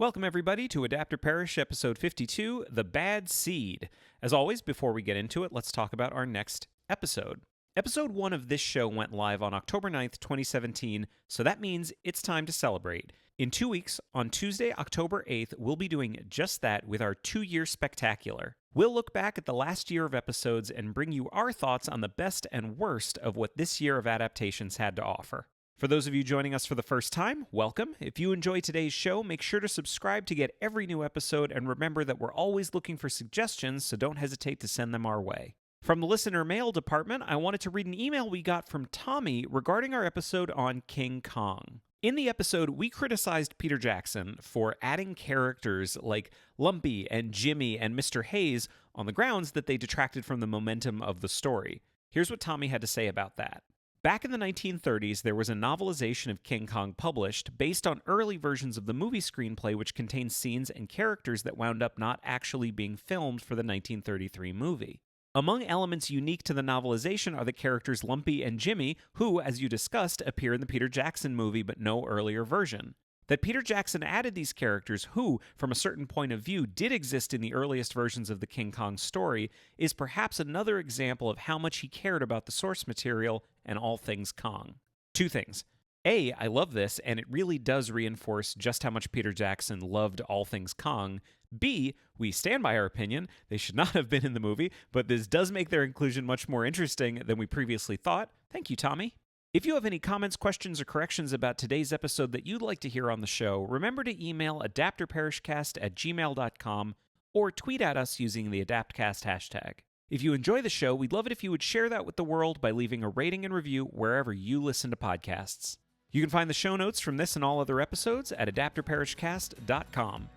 Welcome, everybody, to Adapter Parish, episode 52, The Bad Seed. As always, before we get into it, let's talk about our next episode. Episode 1 of this show went live on October 9th, 2017, so that means it's time to celebrate. In 2 weeks, on Tuesday, October 8th, we'll be doing just that with our 2-year spectacular. We'll look back at the last year of episodes and bring you our thoughts on the best and worst of what this year of adaptations had to offer. For those of you joining us for the first time, welcome. If you enjoy today's show, make sure to subscribe to get every new episode, and remember that we're always looking for suggestions, so don't hesitate to send them our way. From the listener mail department, I wanted to read an email we got from Tommy regarding our episode on King Kong. In the episode, we criticized Peter Jackson for adding characters like Lumpy and Jimmy and Mr. Hayes on the grounds that they detracted from the momentum of the story. Here's what Tommy had to say about that. Back in the 1930s, there was a novelization of King Kong published based on early versions of the movie screenplay, which contained scenes and characters that wound up not actually being filmed for the 1933 movie. Among elements unique to the novelization are the characters Lumpy and Jimmy, who, as you discussed, appear in the Peter Jackson movie but no earlier version. That Peter Jackson added these characters who, from a certain point of view, did exist in the earliest versions of the King Kong story is perhaps another example of how much he cared about the source material and all things Kong. 2 things. A, I love this, and it really does reinforce just how much Peter Jackson loved all things Kong. B, we stand by our opinion. They should not have been in the movie, but this does make their inclusion much more interesting than we previously thought. Thank you, Tommy. If you have any comments, questions, or corrections about today's episode that you'd like to hear on the show, remember to email adapterparishcast@gmail.com or tweet at us using the AdaptCast hashtag. If you enjoy the show, we'd love it if you would share that with the world by leaving a rating and review wherever you listen to podcasts. You can find the show notes from this and all other episodes at adapterparishcast.com.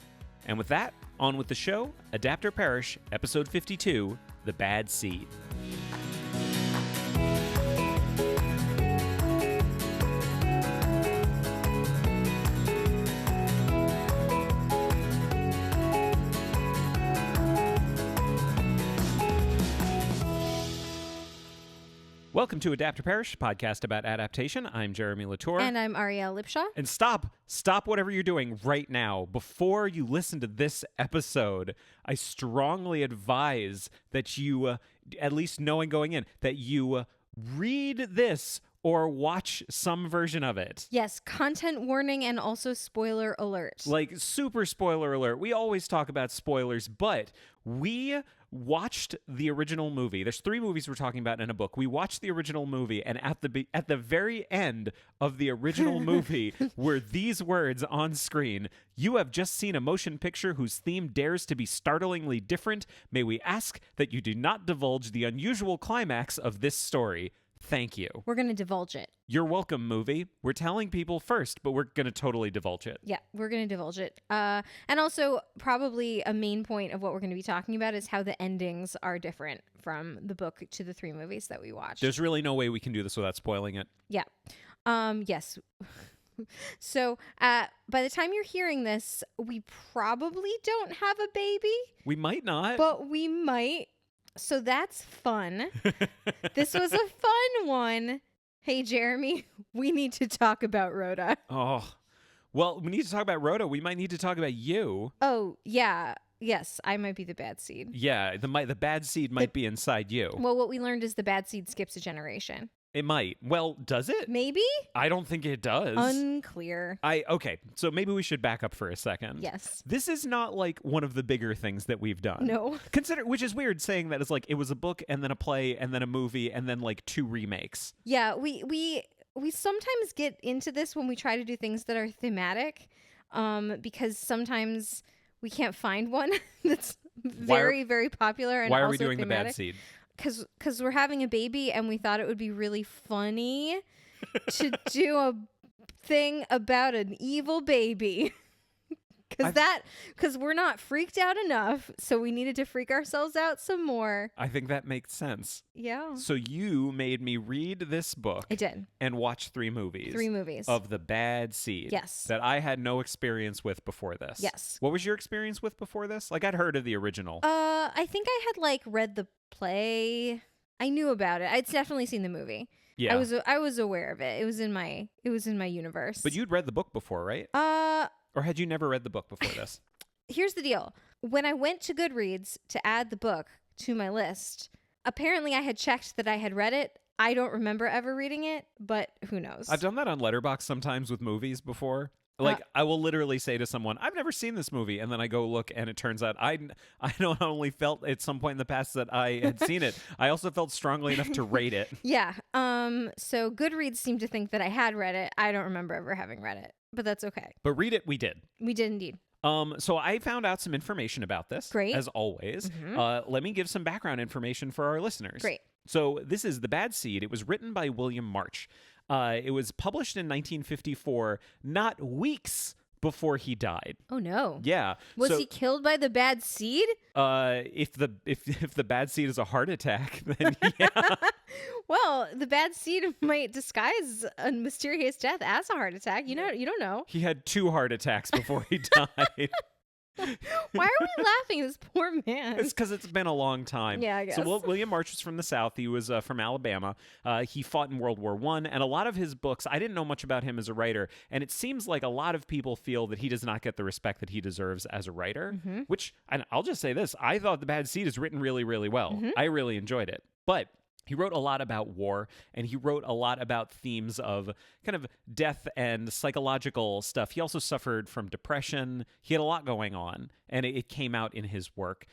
And with that, on with the show, Adapter Parish, episode 52, The Bad Seed. Welcome to Adapter Parish, podcast about adaptation. I'm Jeremy Latour. And I'm Arielle Lipshaw. And stop whatever you're doing right now. Before you listen to this episode, I strongly advise that you, at least knowing going in, that you read this or watch some version of it. Yes, content warning and also spoiler alert. Like, super spoiler alert. We always talk about spoilers, but we watched the original movie. There's 3 movies we're talking about in a book. We watched the original movie, and at the very end of the original movie were these words on screen. You have just seen a motion picture whose theme dares to be startlingly different. May we ask that you do not divulge the unusual climax of this story. Thank you. We're going to divulge it. You're welcome, movie. We're telling people first, but we're going to totally divulge it. Yeah, we're going to divulge it. And also, probably a main point of what we're going to be talking about is how the endings are different from the book to the 3 movies that we watched. There's really no way we can do this without spoiling it. Yeah. Yes. So, by the time you're hearing this, we probably don't have a baby. We might not. But we might. So that's fun. This was a fun one. Hey, Jeremy, we need to talk about Rhoda. Oh, well, we need to talk about Rhoda. We might need to talk about you. Oh, yeah. Yes, I might be the bad seed. Yeah, the bad seed might be inside you. Well, what we learned is the bad seed skips a generation. It might. Well, does it? Maybe? I don't think it does. Unclear. Okay, so maybe we should back up for a second. Yes. This is not like one of the bigger things that we've done. No. Which is weird saying that it's like it was a book and then a play and then a movie and then like 2 remakes. Yeah, we sometimes get into this when we try to do things that are thematic, because sometimes we can't find one that's very popular and why are also we doing thematic. The bad seed? Because we're having a baby and we thought it would be really funny to do a thing about an evil baby. Because we're not freaked out enough, so we needed to freak ourselves out some more. I think that makes sense. Yeah. So you made me read this book. I did. And watch 3 movies. 3 movies. Of The Bad Seed. Yes. That I had no experience with before this. Yes. What was your experience with before this? Like, I'd heard of the original. I think I had read the play. I knew about it. I'd definitely seen the movie. Yeah. I was aware of it. It was in my universe. But you'd read the book before, right? Or had you never read the book before this? Here's the deal. When I went to Goodreads to add the book to my list, apparently I had checked that I had read it. I don't remember ever reading it, but who knows? I've done that on Letterboxd sometimes with movies before. Like, I will literally say to someone, I've never seen this movie. And then I go look, and it turns out I not only felt at some point in the past that I had seen it, I also felt strongly enough to rate it. Yeah. So Goodreads seemed to think that I had read it. I don't remember ever having read it, but that's okay. But read it, we did. We did indeed. So I found out some information about this. Great. As always. Let me give some background information for our listeners. Great. So this is The Bad Seed. It was written by William March. It was published in 1954, not weeks before he died. Oh no. Yeah. Was he killed by the bad seed? If the bad seed is a heart attack, then yeah. Well, the bad seed might disguise a mysterious death as a heart attack. You don't know. He had 2 heart attacks before he died. Why are we laughing at this poor man? It's because it's been a long time. Yeah, I guess. So William March was from the South. He was from Alabama. He fought in World War I, and a lot of his books, I didn't know much about him as a writer, and it seems like a lot of people feel that he does not get the respect that he deserves as a writer, which, and I'll just say this, I thought The Bad Seed is written really, really well. I really enjoyed it. But he wrote a lot about war, and he wrote a lot about themes of kind of death and psychological stuff. He also suffered from depression. He had a lot going on, and it came out in his work.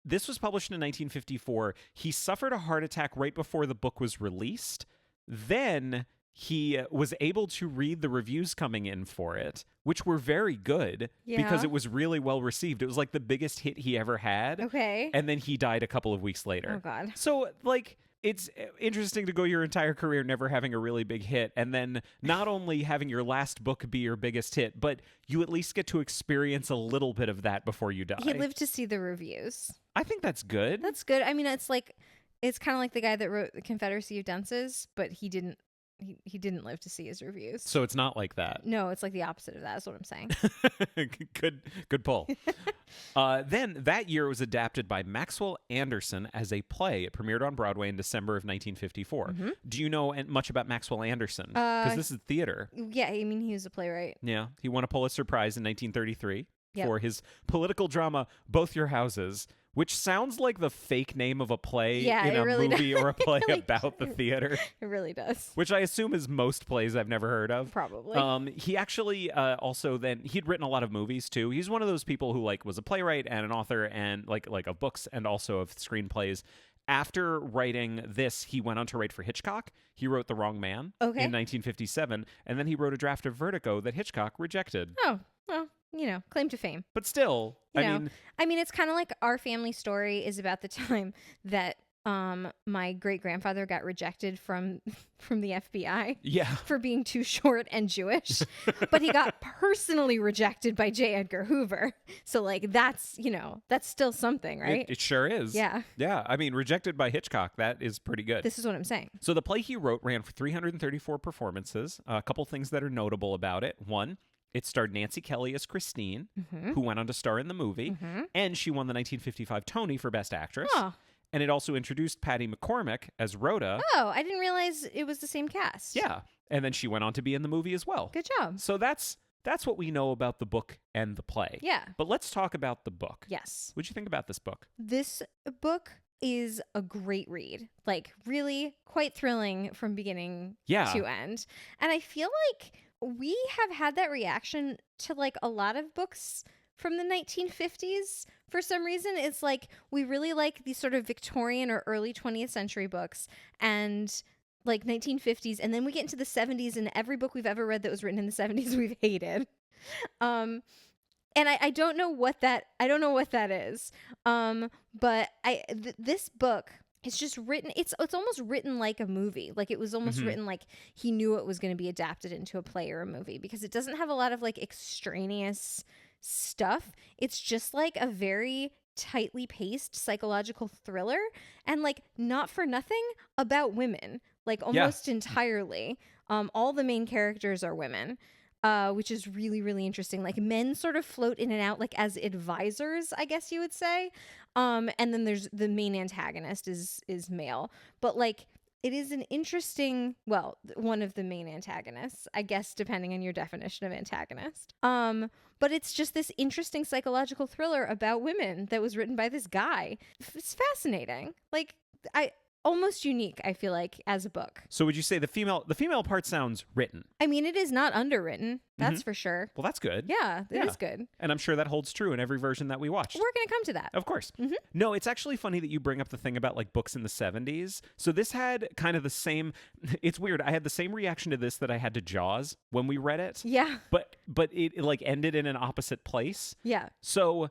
This was published in 1954. He suffered a heart attack right before the book was released. Then he was able to read the reviews coming in for it, which were very good because it was really well received. It was like the biggest hit he ever had. Okay. And then he died a couple of weeks later. Oh, God. So, like, it's interesting to go your entire career never having a really big hit, and then not only having your last book be your biggest hit, but you at least get to experience a little bit of that before you die. He lived to see the reviews. I think that's good. That's good. I mean, it's kind of like the guy that wrote The Confederacy of Dunces, but he didn't live to see his reviews. So it's not like that. No, it's like the opposite of that is what I'm saying. Good pull. Then that year it was adapted by Maxwell Anderson as a play. It premiered on Broadway in December of 1954. Do you know much about Maxwell Anderson? Because this is theater. Yeah, I mean, he was a playwright. Yeah, he won a Pulitzer Prize in 1933 Yep. for his political drama, Both Your Houses, which sounds like the fake name of a play in a really movie or a play really about the theater. It really does. Which I assume is most plays I've never heard of. Probably. He actually also then he'd written a lot of movies too. He's one of those people who like was a playwright and an author and like of books and also of screenplays. After writing this, he went on to write for Hitchcock. He wrote The Wrong Man in 1957, and then he wrote a draft of Vertigo that Hitchcock rejected. Oh, well, claim to fame. But still, I mean, it's kind of like our family story is about the time that my great grandfather got rejected from the FBI for being too short and Jewish, but he got personally rejected by J. Edgar Hoover. So like that's still something, right? It sure is. Yeah. I mean, rejected by Hitchcock, that is pretty good. This is what I'm saying. So the play he wrote ran for 334 performances. A couple things that are notable about it. One, it starred Nancy Kelly as Christine, who went on to star in the movie, and she won the 1955 Tony for Best Actress. Oh. And it also introduced Patty McCormick as Rhoda. Oh, I didn't realize it was the same cast. Yeah. And then she went on to be in the movie as well. Good job. So that's what we know about the book and the play. Yeah. But let's talk about the book. Yes. What'd you think about this book? This book is a great read. Like, really quite thrilling from beginning to end. And I feel like we have had that reaction to like a lot of books from the 1950s. For some reason, it's like we really like these sort of Victorian or early 20th century books and like 1950s. And then we get into the 70s, and every book we've ever read that was written in the 70s we've hated. And I don't know what that is. But this book, it's just written, it's almost written like a movie. Like it was almost written like he knew it was going to be adapted into a play or a movie, because it doesn't have a lot of like extraneous stuff. It's just like a very tightly paced psychological thriller, and like not for nothing about women, like almost entirely. All the main characters are women. Which is really, really interesting. Like men sort of float in and out like as advisors, I guess you would say. And then there's the main antagonist is male. But like it is an interesting, well, one of the main antagonists, I guess, depending on your definition of antagonist. But it's just this interesting psychological thriller about women that was written by this guy. It's fascinating. Like, almost unique, I feel like, as a book. So would you say the female part sounds written? I mean, it is not underwritten. That's for sure. Well, that's good. Yeah, it is good. And I'm sure that holds true in every version that we watched. We're going to come to that. Of course. No, it's actually funny that you bring up the thing about like books in the 70s. So this had kind of the same, it's weird. I had the same reaction to this that I had to Jaws when we read it. Yeah. But it like ended in an opposite place. Yeah. So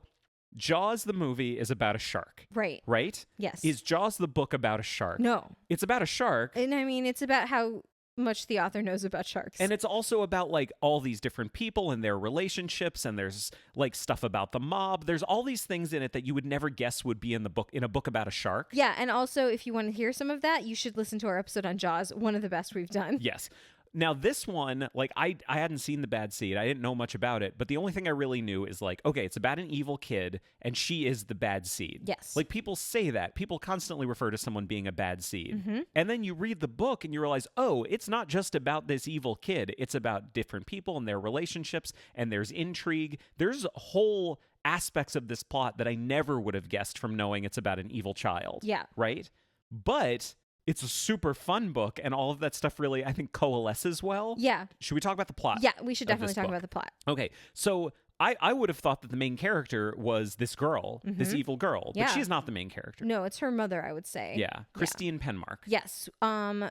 Jaws, the movie, is about a shark. Right. Right? Yes. Is Jaws, the book, about a shark? No. It's about a shark. And I mean, it's about how much the author knows about sharks. And it's also about like all these different people and their relationships, and there's like stuff about the mob. There's all these things in it that you would never guess would be in a book about a shark. Yeah, and also if you want to hear some of that, you should listen to our episode on Jaws, one of the best we've done. Yes. Now, this one, like, I hadn't seen The Bad Seed. I didn't know much about it. But the only thing I really knew is, like, okay, it's about an evil kid, and she is the bad seed. Yes. Like, people say that. People constantly refer to someone being a bad seed. Mm-hmm. And then you read the book, and you realize, oh, it's not just about this evil kid. It's about different people and their relationships, and there's intrigue. There's whole aspects of this plot that I never would have guessed from knowing it's about an evil child. Yeah. Right? But it's a super fun book, and all of that stuff really, I think, coalesces well. Yeah. Should we talk about the plot? Yeah, we should definitely talk about the plot. Okay, so I would have thought that the main character was this girl, this evil girl, but she's not the main character. No, it's her mother, I would say. Yeah, Christine Penmark. Yes.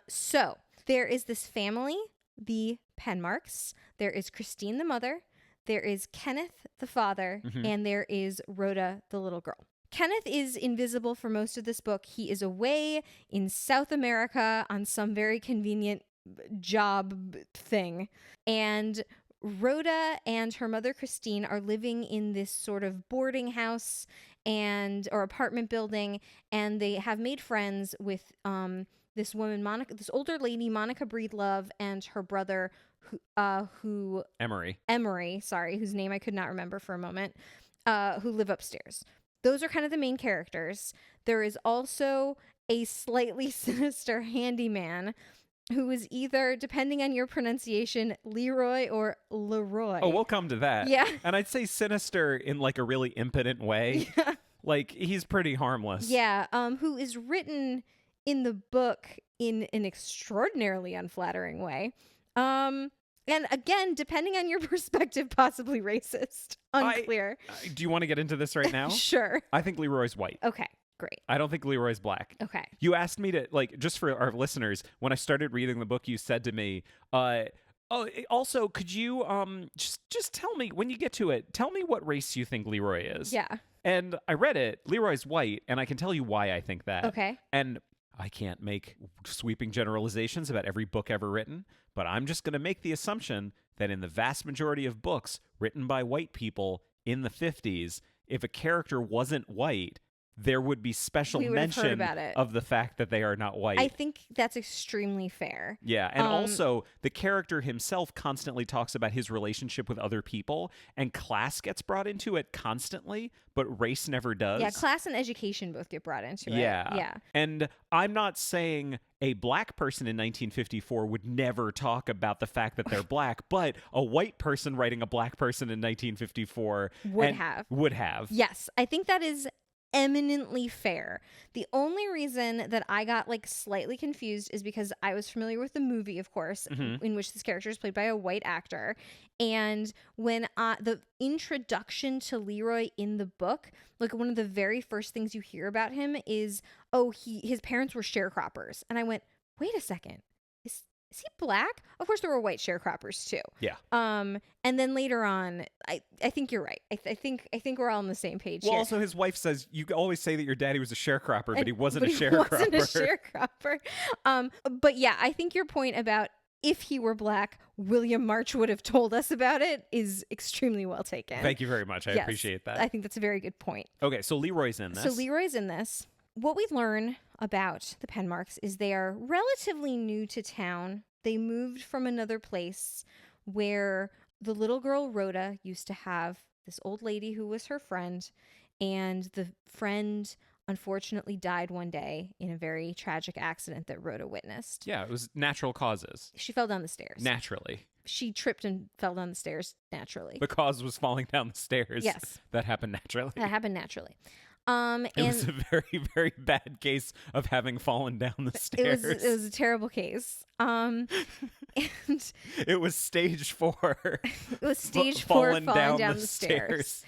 So there is this family, the Penmarks. There is Christine, the mother. There is Kenneth, the father, and there is Rhoda, the little girl. Kenneth is invisible for most of this book. He is away in South America on some very convenient job thing. And Rhoda and her mother, Christine, are living in this sort of boarding house or apartment building. And they have made friends with this woman, Monica, this older lady, Monica Breedlove, and her brother, Emery, sorry, whose name I could not remember for a moment, who live upstairs. Those are kind of the main characters. There is also a slightly sinister handyman who is either, depending on your pronunciation, Leroy or Leroy. Oh, we'll come to that. Yeah. And I'd say sinister in like a really impotent way. Yeah. Like, he's pretty harmless. Yeah, who is written in the book in an extraordinarily unflattering way. And again, depending on your perspective, possibly racist. Unclear. Do you want to get into this right now? Sure. I think Leroy's white. Okay, great. I don't think Leroy's black. Okay. You asked me to, like, just for our listeners, when I started reading the book, you said to me, also, could you just tell me, when you get to it, tell me what race you think Leroy is. Yeah. And I read it. Leroy's white, and I can tell you why I think that. Okay. And I can't make sweeping generalizations about every book ever written, but I'm just going to make the assumption that in the vast majority of books written by white people in the 50s, if a character wasn't white, there would be special mention of the fact that they are not white. I think that's extremely fair. Yeah, and also the character himself constantly talks about his relationship with other people, and class gets brought into it constantly, but race never does. Yeah, class and education both get brought into it. Yeah. And I'm not saying a black person in 1954 would never talk about the fact that they're black, but a white person writing a black person in 1954 would have. Yes, I think that is eminently fair. The only reason that I got like slightly confused is because I was familiar with the movie, of course, in which this character is played by a white actor. And when the introduction to Leroy in the book, like one of the very first things you hear about him is, his parents were sharecroppers. And I went, wait a second. Is he black? Of course, there were white sharecroppers too. Yeah. And then later on, I think you're right. I think we're all on the same page here. Well, also his wife says you always say that your daddy was a sharecropper, but he wasn't a sharecropper. He wasn't a sharecropper. But yeah, I think your point about if he were black, William March would have told us about it is extremely well taken. Thank you very much. I appreciate that. I think that's a very good point. Okay, so Leroy's in this. What we learn about the Penmarks is they are relatively new to town. They moved from another place where the little girl Rhoda used to have this old lady who was her friend, and the friend unfortunately died one day in a very tragic accident that Rhoda witnessed. Yeah, it was natural causes. She fell down the stairs. Naturally. She tripped and fell down the stairs naturally. The cause was falling down the stairs. Yes. That happened naturally. That happened naturally. It was a very, very bad case of having fallen down the stairs. It was a terrible case. And it was stage 4. It was stage 4 falling down the stairs.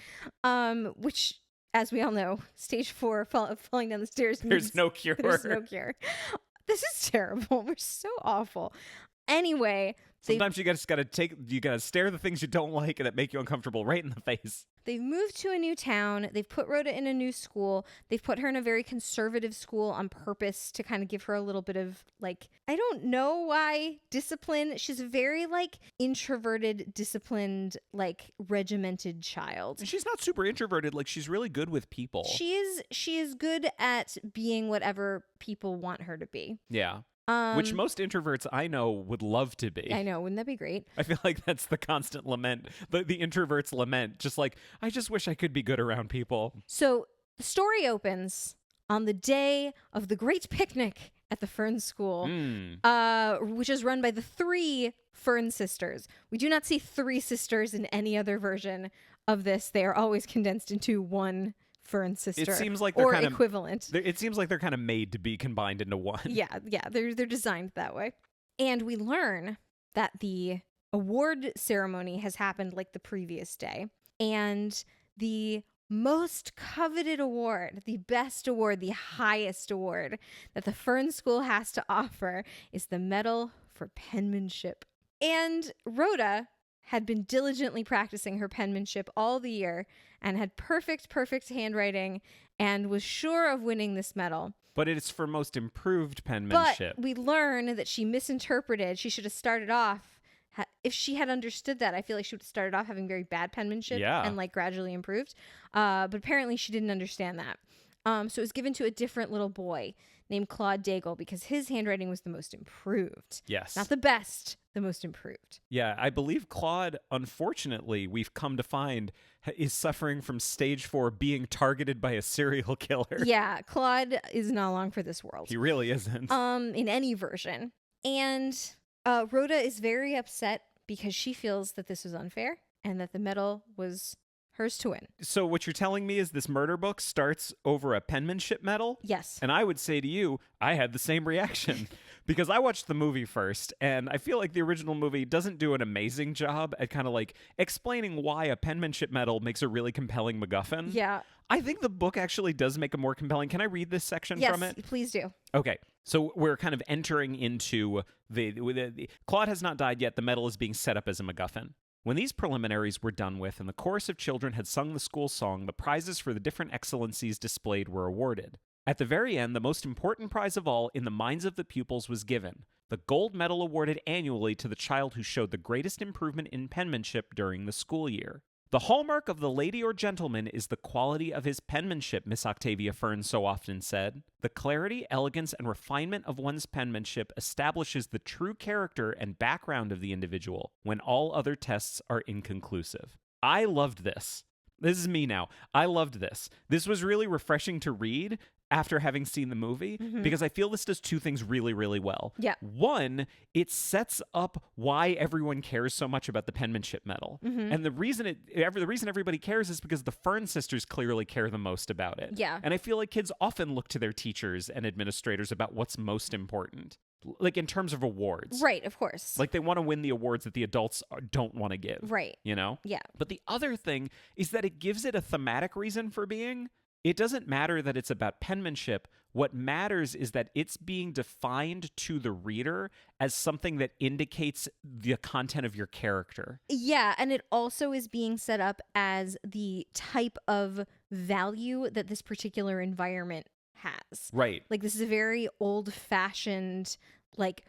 Which, as we all know, stage 4 falling down the stairs there's no cure. There's no cure. This is terrible. We're so awful. Anyway, sometimes you gotta stare the things you don't like and that make you uncomfortable right in the face. They've moved to a new town. They've put Rhoda in a new school. They've put her in a very conservative school on purpose to kind of give her a little bit of, like, I don't know why, discipline. She's a very, like, introverted, disciplined, like, regimented child. And she's not super introverted. Like, she's really good with people. She is good at being whatever people want her to be. Yeah. Which most introverts I know would love to be. I know. Wouldn't that be great? I feel like that's the constant lament. The introverts lament. Just like, I just wish I could be good around people. So the story opens on the day of the great picnic at the Fern School, which is run by the 3 Fern sisters. We do not see 3 sisters in any other version of this. They are always condensed into one Fern sister. It seems like they're kind of equivalent. It seems like they're kind of made to be combined into one. Yeah, they're designed that way. And we learn that the award ceremony has happened like the previous day, and the most coveted award, the best award, the highest award that the Fern School has to offer is the Medal for Penmanship. And Rhoda had been diligently practicing her penmanship all the year and had perfect handwriting and was sure of winning this medal. But it's for most improved penmanship. But we learn that she misinterpreted. She should have started off, if she had understood that, I feel like she would have started off having very bad penmanship and like gradually improved. But apparently she didn't understand that. So it was given to a different little boy named Claude Daigle because his handwriting was the most improved. Yes. Not the best, the most improved. Yeah, I believe Claude, unfortunately, we've come to find, is suffering from stage 4 being targeted by a serial killer. Yeah, Claude is not long for this world. He really isn't. In any version. And Rhoda is very upset because she feels that this was unfair and that the medal was hers to win. So what you're telling me is this murder book starts over a penmanship medal? Yes. And I would say to you, I had the same reaction because I watched the movie first, and I feel like the original movie doesn't do an amazing job at kind of like explaining why a penmanship medal makes a really compelling MacGuffin. Yeah. I think the book actually does make a more compelling. Can I read this section from it? Yes, please do. Okay. So we're kind of entering into the Claude has not died yet. The medal is being set up as a MacGuffin. When these preliminaries were done with and the chorus of children had sung the school song, the prizes for the different excellencies displayed were awarded. At the very end, the most important prize of all in the minds of the pupils was given, the gold medal awarded annually to the child who showed the greatest improvement in penmanship during the school year. The hallmark of the lady or gentleman is the quality of his penmanship, Miss Octavia Fern so often said. The clarity, elegance, and refinement of one's penmanship establishes the true character and background of the individual when all other tests are inconclusive. I loved this. This is me now. I loved this. This was really refreshing to read after having seen the movie because I feel this does 2 things really, really well. Yeah. One, it sets up why everyone cares so much about the penmanship medal. And the reason everybody cares is because the Fern sisters clearly care the most about it. Yeah. And I feel like kids often look to their teachers and administrators about what's most important. Like in terms of awards. Right, of course. Like they want to win the awards that the adults don't want to give. Right. You know? Yeah. But the other thing is that it gives it a thematic reason for being. It doesn't matter that it's about penmanship. What matters is that it's being defined to the reader as something that indicates the content of your character. Yeah, and it also is being set up as the type of value that this particular environment has. Right. Like this is a very old-fashioned, like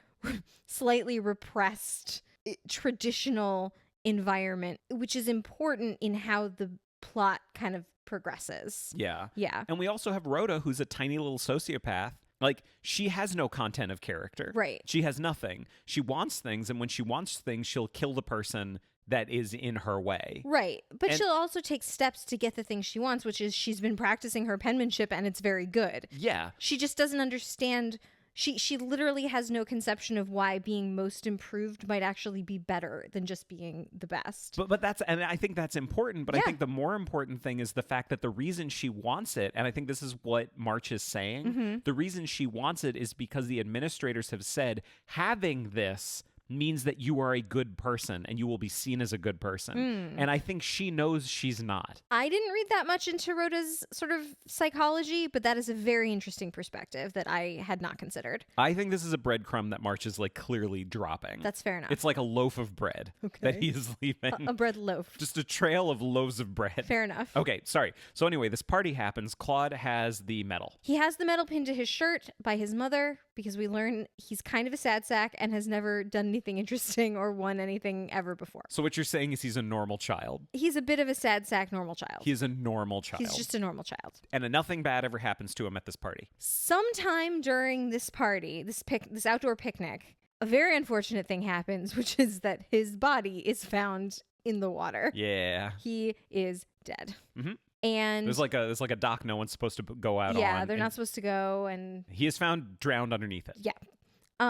slightly repressed, traditional environment, which is important in how the plot kind of progresses. Yeah. Yeah. And we also have Rhoda, who's a tiny little sociopath. Like, she has no content of character. Right. She has nothing. She wants things, and when she wants things, she'll kill the person that is in her way. Right. But she'll also take steps to get the thing she wants, which is she's been practicing her penmanship and it's very good. Yeah. She just doesn't understand. She literally has no conception of why being most improved might actually be better than just being the best. But and I think that's important. But I think the more important thing is the fact that the reason she wants it, and I think this is what March is saying, the reason she wants it is because the administrators have said having this means that you are a good person and you will be seen as a good person. And I think she knows she's not. I didn't read that much into Rhoda's sort of psychology, but that is a very interesting perspective that I had not considered. I think this is a breadcrumb that March is like clearly dropping. That's fair enough. It's like a loaf of bread that he is leaving. A bread loaf. Just a trail of loaves of bread. Fair enough. Okay, sorry. So anyway, this party happens. Claude has the medal. He has the medal pinned to his shirt by his mother because we learn he's kind of a sad sack and has never done anything interesting or won anything ever before. So what you're saying is he's a normal child. He's a bit of a sad sack normal child. He is a normal child. He's just a normal child. And nothing bad ever happens to him at this party. Sometime during this party, this outdoor picnic, a very unfortunate thing happens, which is that his body is found in the water. Yeah. He is dead. Mm-hmm. And there's like a dock no one's supposed to go out on. Yeah, they're not supposed to go. And he is found drowned underneath it. Yeah.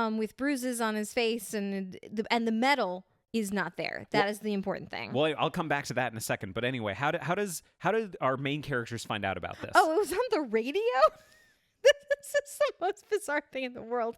With bruises on his face, and the medal is not there. That is the important thing. Well, I'll come back to that in a second. But anyway, how did our main characters find out about this? Oh, it was on the radio? This is the most bizarre thing in the world.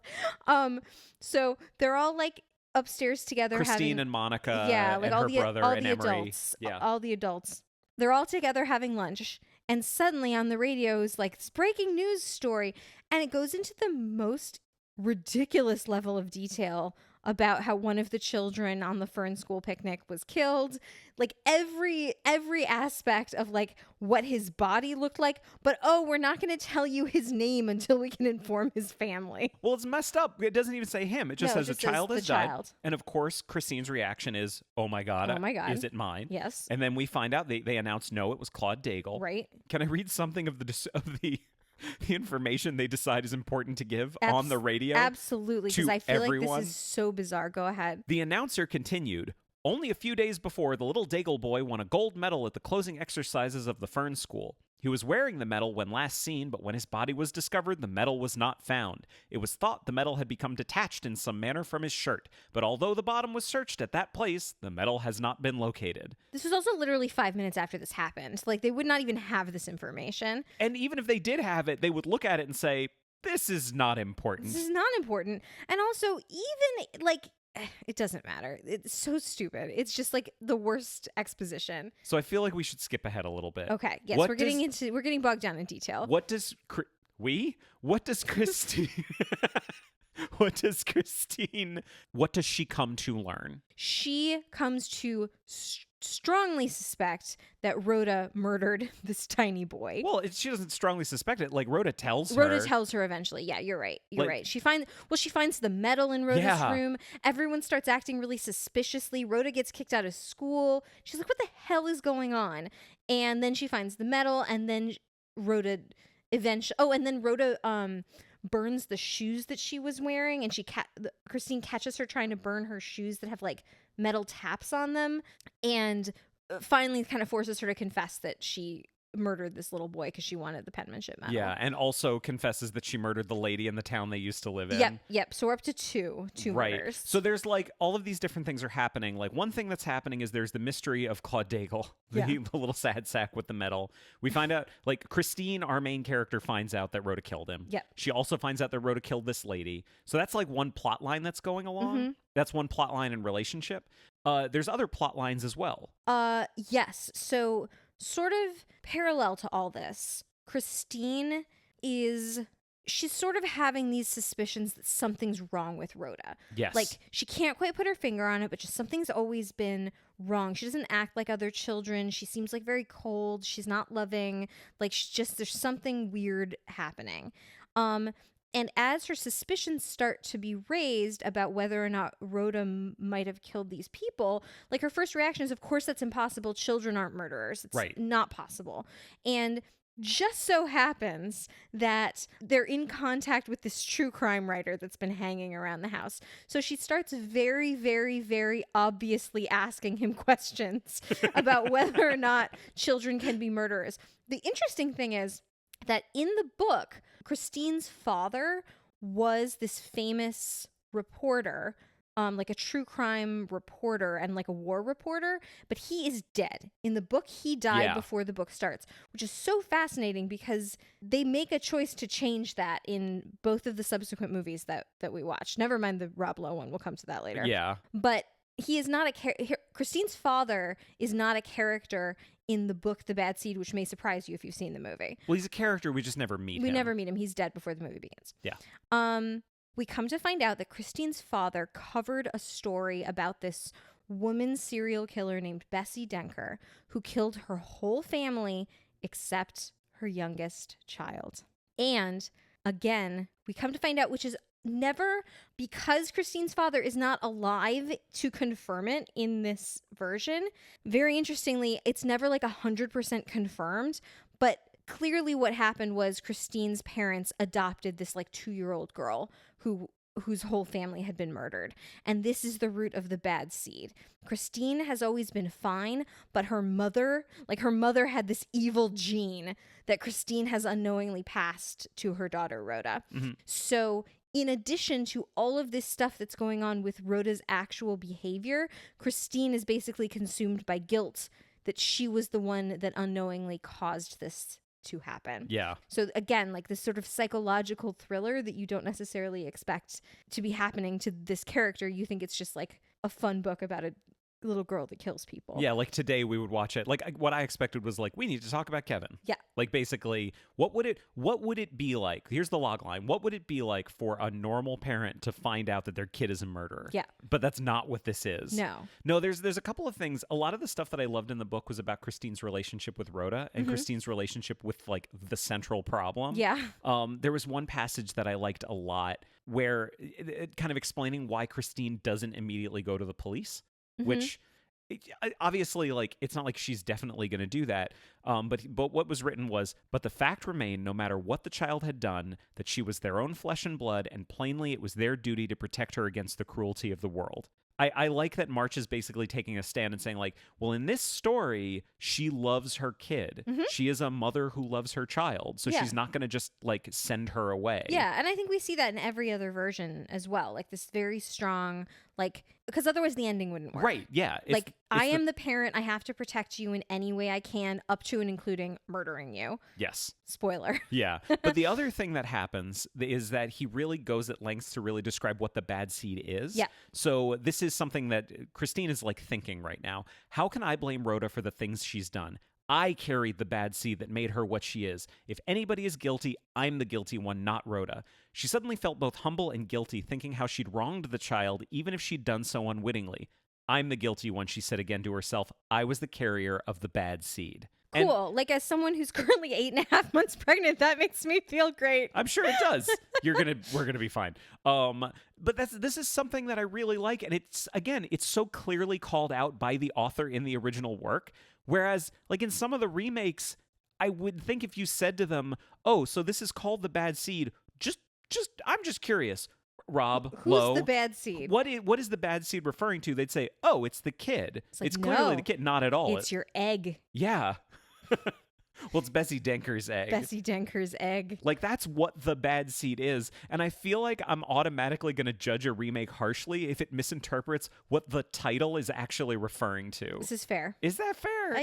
So they're all like upstairs together. Christine and Monica, yeah, like and her brother and Emery. Adults, all the adults. They're all together having lunch, and suddenly on the radio is like this breaking news story, and it goes into the most ridiculous level of detail about how one of the children on the Fern School picnic was killed. Like every aspect of like what his body looked like, but we're not going to tell you his name until we can inform his family. Well, it's messed up. It doesn't even say him. It just says a child has died. And of course, Christine's reaction is, "Oh my god, is it mine?" Yes. And then we find out they announce no, it was Claude Daigle. Right. Can I read something of the information they decide is important to give on the radio? Absolutely, because I feel everyone? like this is so bizarre. Go ahead. The announcer continued, "Only a few days before, the little Daigle boy won a gold medal at the closing exercises of the Fern School. He was wearing the medal when last seen, but when his body was discovered, the medal was not found. It was thought the medal had become detached in some manner from his shirt, but although the bottom was searched at that place, the medal has not been located." This was also literally 5 minutes after this happened. Like, they would not even have this information. And even if they did have it, they would look at it and say, "This is not important." This is not important. And also, even, like, it doesn't matter. It's so stupid. It's just like the worst exposition. So I feel like we should skip ahead a little bit. Okay. Yes, we're getting bogged down in detail. What does Christine what does she come to learn? She comes to strongly suspect that Rhoda murdered this tiny boy. Well, she doesn't strongly suspect it. Like, Rhoda tells her. Rhoda tells her eventually. Yeah, you're right. You're right. She finds the medal in Rhoda's room. Everyone starts acting really suspiciously. Rhoda gets kicked out of school. She's like, what the hell is going on? And then she finds the medal, and then Rhoda burns the shoes that she was wearing, and Christine catches her trying to burn her shoes that have like metal taps on them, and finally kind of forces her to confess that she murdered this little boy because she wanted the penmanship medal. Yeah, and also confesses that she murdered the lady in the town they used to live in. Yep. So we're up to two murders. So there's like all of these different things are happening. Like, one thing that's happening is there's the mystery of Claude Daigle, the little sad sack with the medal. We find out, like, Christine, our main character, finds out that Rhoda killed him. Yep. She also finds out that Rhoda killed this lady. So that's like one plot line that's going along. Mm-hmm. That's one plot line in relationship. There's other plot lines as well. Yes. So sort of parallel to all this, Christine she's sort of having these suspicions that something's wrong with Rhoda. Yes. Like, she can't quite put her finger on it, but just something's always been wrong. She doesn't act like other children. She seems like very cold. She's not loving. Like, there's something weird happening. And as her suspicions start to be raised about whether or not Rhoda might have killed these people, like, her first reaction is, of course, that's impossible. Children aren't murderers. It's not possible. And just so happens that they're in contact with this true crime writer that's been hanging around the house. So she starts very, very, very obviously asking him questions about whether or not children can be murderers. The interesting thing is that in the book, Christine's father was this famous reporter, like a true crime reporter and like a war reporter, but he is dead. In the book, he died before the book starts, which is so fascinating because they make a choice to change that in both of the subsequent movies that we watched. Never mind the Rob Lowe one. We'll come to that later. Yeah. But he is not Christine's father is not a character in the book The Bad Seed, which may surprise you if you've seen the movie. Well, he's a character. We just never meet him. We never meet him. He's dead before the movie begins. Yeah. We come to find out that Christine's father covered a story about this woman serial killer named Bessie Denker who killed her whole family except her youngest child. And again, we come to find out, which is never, because Christine's father is not alive to confirm it in this version. Very interestingly, it's never like 100% confirmed, but clearly what happened was Christine's parents adopted this like 2-year-old girl whose whole family had been murdered. And this is the root of the bad seed. Christine has always been fine, but her mother had this evil gene that Christine has unknowingly passed to her daughter, Rhoda. Mm-hmm. So in addition to all of this stuff that's going on with Rhoda's actual behavior, Christine is basically consumed by guilt that she was the one that unknowingly caused this to happen. Yeah. So again, like this sort of psychological thriller that you don't necessarily expect to be happening to this character. You think it's just like a fun book about a little girl that kills people. Yeah, like today we would watch it. Like what I expected was like, we need to talk about Kevin. Yeah. Like basically, what would it be like? Here's the log line. What would it be like for a normal parent to find out that their kid is a murderer? Yeah. But that's not what this is. No, there's a couple of things. A lot of the stuff that I loved in the book was about Christine's relationship with Rhoda and Christine's relationship with like the central problem. Yeah. There was one passage that I liked a lot where it kind of explaining why Christine doesn't immediately go to the police. Which obviously, like, it's not like she's definitely going to do that. But what was written was, but the fact remained, no matter what the child had done, that she was their own flesh and blood, and plainly it was their duty to protect her against the cruelty of the world. I like that March is basically taking a stand and saying, like, well, in this story, she loves her kid. She is a mother who loves her child. So she's not going to just, like, send her away. Yeah, and I think we see that in every other version as well. Like, this very strong, like, because otherwise the ending wouldn't work. Right, yeah. Like, I am the parent. I have to protect you in any way I can, up to and including murdering you. Yes. Spoiler. Yeah. But the other thing that happens is that he really goes at lengths to really describe what the bad seed is. Yeah. So this is something that Christine is like thinking right now. How can I blame Rhoda for the things she's done? I carried the bad seed that made her what she is. If anybody is guilty, I'm the guilty one, not Rhoda. She suddenly felt both humble and guilty, thinking how she'd wronged the child, even if she'd done so unwittingly. I'm the guilty one, she said again to herself. I was the carrier of the bad seed. Cool. Like, as someone who's currently 8.5 months pregnant, that makes me feel great. I'm sure it does. We're gonna be fine. But this is something that I really like, and it's so clearly called out by the author in the original work. Whereas, like in some of the remakes, I would think if you said to them, "Oh, so this is called the bad seed," I'm just curious. Rob Lowe, who's the bad seed? What is the bad seed referring to? They'd say, "Oh, it's the kid. It's clearly the kid." Not at all. It's your egg. Yeah. Well, it's Bessie Denker's egg. Bessie Denker's egg. Like, that's what the bad seed is. And I feel like I'm automatically going to judge a remake harshly if it misinterprets what the title is actually referring to. This is fair. Is that fair?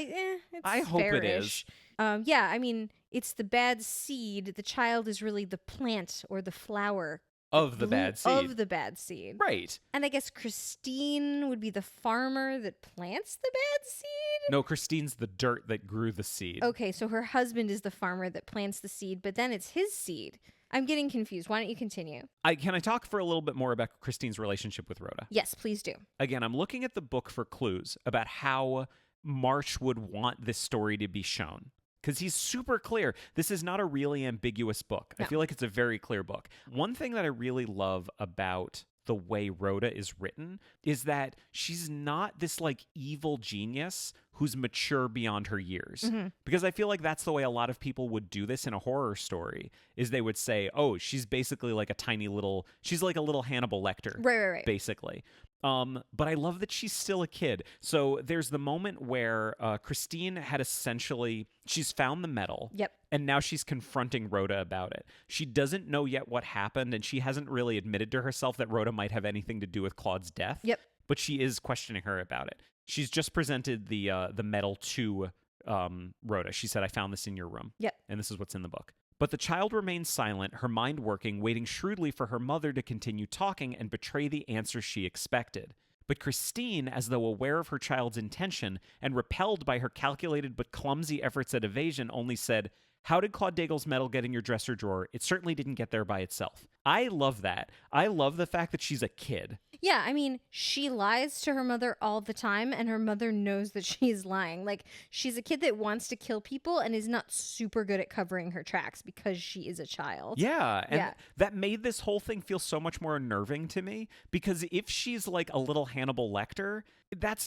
I hope it is. Yeah, I mean, it's the bad seed. The child is really the plant or the flower of the bad seed. Of the bad seed. Right. And I guess Christine would be the farmer that plants the bad seed? No, Christine's the dirt that grew the seed. Okay, so her husband is the farmer that plants the seed, but then it's his seed. I'm getting confused. Why don't you continue? Can I talk for a little bit more about Christine's relationship with Rhoda? Yes, please do. Again, I'm looking at the book for clues about how March would want this story to be shown. Because he's super clear. This is not a really ambiguous book. No. I feel like it's a very clear book. One thing that I really love about the way Rhoda is written is that she's not this like evil genius who's mature beyond her years. Mm-hmm. Because I feel like that's the way a lot of people would do this in a horror story, is they would say, oh, she's basically like she's like a little Hannibal Lecter. Right. Basically. But I love that she's still a kid. So there's the moment where Christine she's found the medal. Yep. And now she's confronting Rhoda about it. She doesn't know yet what happened, and she hasn't really admitted to herself that Rhoda might have anything to do with Claude's death. Yep. But she is questioning her about it. She's just presented the medal to Rhoda. She said, I found this in your room. Yep. And this is what's in the book. But the child remains silent, her mind working, waiting shrewdly for her mother to continue talking and betray the answer she expected. But Christine, as though aware of her child's intention and repelled by her calculated but clumsy efforts at evasion, only said, how did Claude Daigle's medal get in your dresser drawer? It certainly didn't get there by itself. I love that. I love the fact that she's a kid. Yeah, I mean, she lies to her mother all the time, and her mother knows that she's lying. Like, she's a kid that wants to kill people and is not super good at covering her tracks because she is a child. Yeah, and that made this whole thing feel so much more unnerving to me, because if she's like a little Hannibal Lecter, that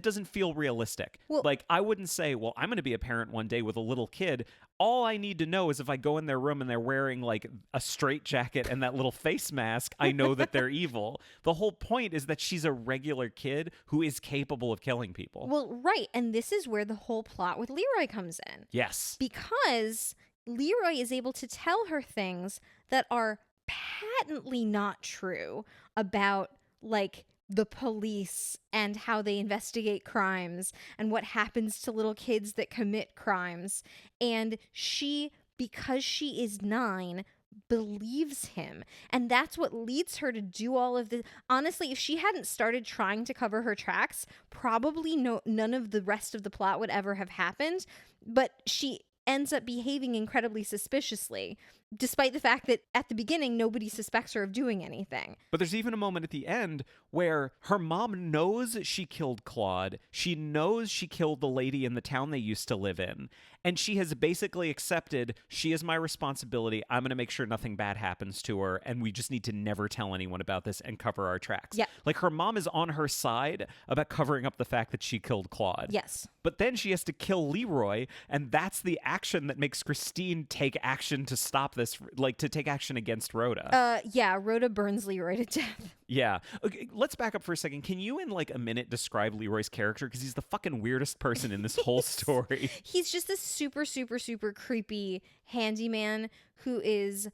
doesn't feel realistic. Well, like, I wouldn't say, well, I'm going to be a parent one day with a little kid. All I need to know is if I go in their room and they're wearing like a straitjacket and that little face mask, I know that they're evil. The whole point is that she's a regular kid who is capable of killing people. Well, right. And this is where the whole plot with Leroy comes in. Yes. Because Leroy is able to tell her things that are patently not true about, like, the police and how they investigate crimes and what happens to little kids that commit crimes. And she, because she is 9, believes him. And that's what leads her to do all of this. Honestly, if she hadn't started trying to cover her tracks, probably none of the rest of the plot would ever have happened. But she ends up behaving incredibly suspiciously, despite the fact that at the beginning, nobody suspects her of doing anything. But there's even a moment at the end where her mom knows she killed Claude. She knows she killed the lady in the town they used to live in. And she has basically accepted, she is my responsibility. I'm going to make sure nothing bad happens to her. And we just need to never tell anyone about this and cover our tracks. Yeah. Like, her mom is on her side about covering up the fact that she killed Claude. Yes. But then she has to kill Leroy. And that's the action that makes Christine take action to stop this, like, to take action against Rhoda. Yeah, Rhoda burns Leroy to death. Yeah. Okay, let's back up for a second. Can you, in like a minute, describe Leroy's character? Because he's the fucking weirdest person in this whole story. He's just this super, super, super creepy handyman who is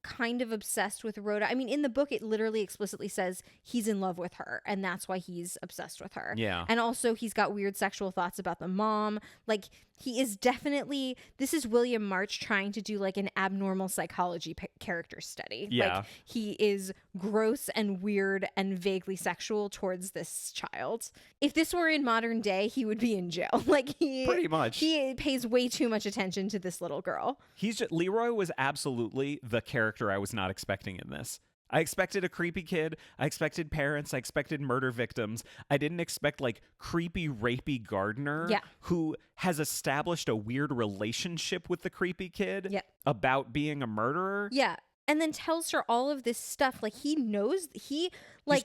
kind of obsessed with Rhoda. I mean, in the book, it literally explicitly says he's in love with her, and that's why he's obsessed with her. Yeah. And also, he's got weird sexual thoughts about the mom. Like, he is definitely, this is William March trying to do like an abnormal psychology character study. Yeah. Like, he is gross and weird and vaguely sexual towards this child. If this were in modern day, he would be in jail. Like, pretty much. He pays way too much attention to this little girl. Leroy was absolutely the character I was not expecting in this. I expected a creepy kid. I expected parents. I expected murder victims. I didn't expect like creepy, rapey gardener who has established a weird relationship with the creepy kid about being a murderer. Yeah. And then tells her all of this stuff. Like, he knows, he's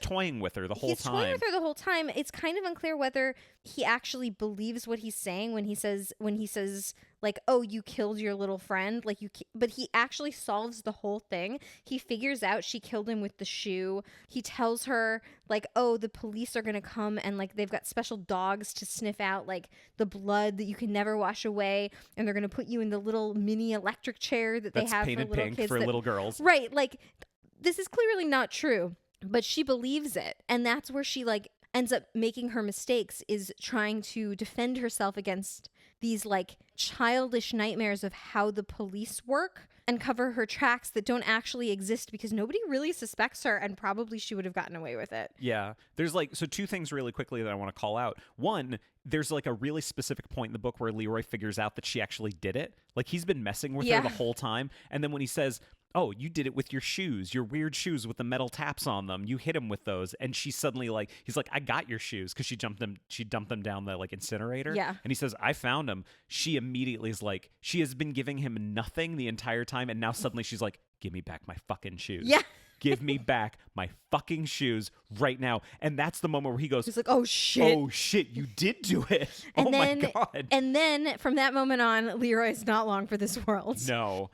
toying with her the whole time. He's toying with her the whole time. It's kind of unclear whether he actually believes what he's saying when he says, like, oh, you killed your little friend. Like, but he actually solves the whole thing. He figures out she killed him with the shoe. He tells her, like, oh, the police are going to come and, like, they've got special dogs to sniff out, like, the blood that you can never wash away. And they're going to put you in the little mini electric chair that they have for little pink kids. For little girls. Right. Like, this is clearly not true, but she believes it. And that's where she, like, ends up making her mistakes, is trying to defend herself against these like childish nightmares of how the police work and cover her tracks that don't actually exist because nobody really suspects her, and probably she would have gotten away with it. Yeah. There's like, so two things really quickly that I want to call out. One, there's like a really specific point in the book where Leroy figures out that she actually did it. Like, he's been messing with her the whole time. And then when he says, oh, you did it with your shoes, your weird shoes with the metal taps on them. You hit him with those. And she suddenly like, he's like, I got your shoes. Cause she dumped them down the like incinerator. Yeah. And he says, I found them. She immediately is like, she has been giving him nothing the entire time. And now suddenly she's like, give me back my fucking shoes. Yeah. Give me back my fucking shoes right now. And that's the moment where he goes, he's like, oh shit. Oh shit, you did do it. And my God. And then from that moment on, Leroy's not long for this world. No.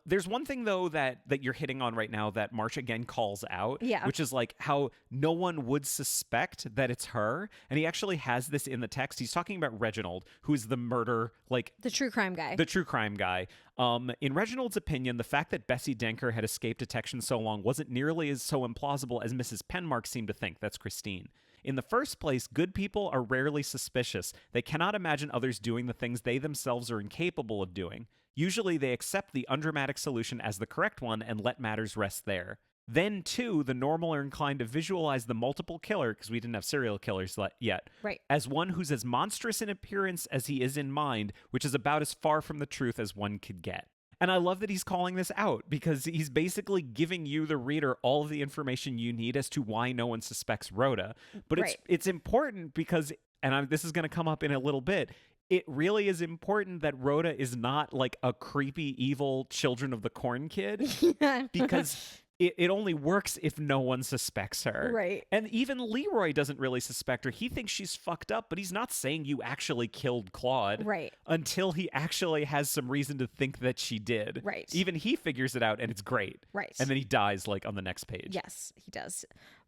There's one thing though that you're hitting on right now that March again calls out, which is like how no one would suspect that it's her. And he actually has this in the text. He's talking about Reginald, who is the murder, like the true crime guy. The true crime guy. In Reginald's opinion, the fact that Bessie Denker had escaped detection so long wasn't nearly as so implausible as Mrs. Penmark seemed to think. That's Christine. In the first place, good people are rarely suspicious. They cannot imagine others doing the things they themselves are incapable of doing. Usually, they accept the undramatic solution as the correct one and let matters rest there. Then, too, the normal are inclined to visualize the multiple killer, because we didn't have serial killers yet, right, as one who's as monstrous in appearance as he is in mind, which is about as far from the truth as one could get. And I love that he's calling this out, because he's basically giving you, the reader, all of the information you need as to why no one suspects Rhoda. But it's important because, and this is going to come up in a little bit, it really is important that Rhoda is not like a creepy, evil Children of the Corn kid, because it only works if no one suspects her. Right. And even Leroy doesn't really suspect her. He thinks she's fucked up, but he's not saying you actually killed Claude. Right. Until he actually has some reason to think that she did. Right. Even he figures it out, and it's great. Right. And then he dies, like, on the next page. Yes, he does.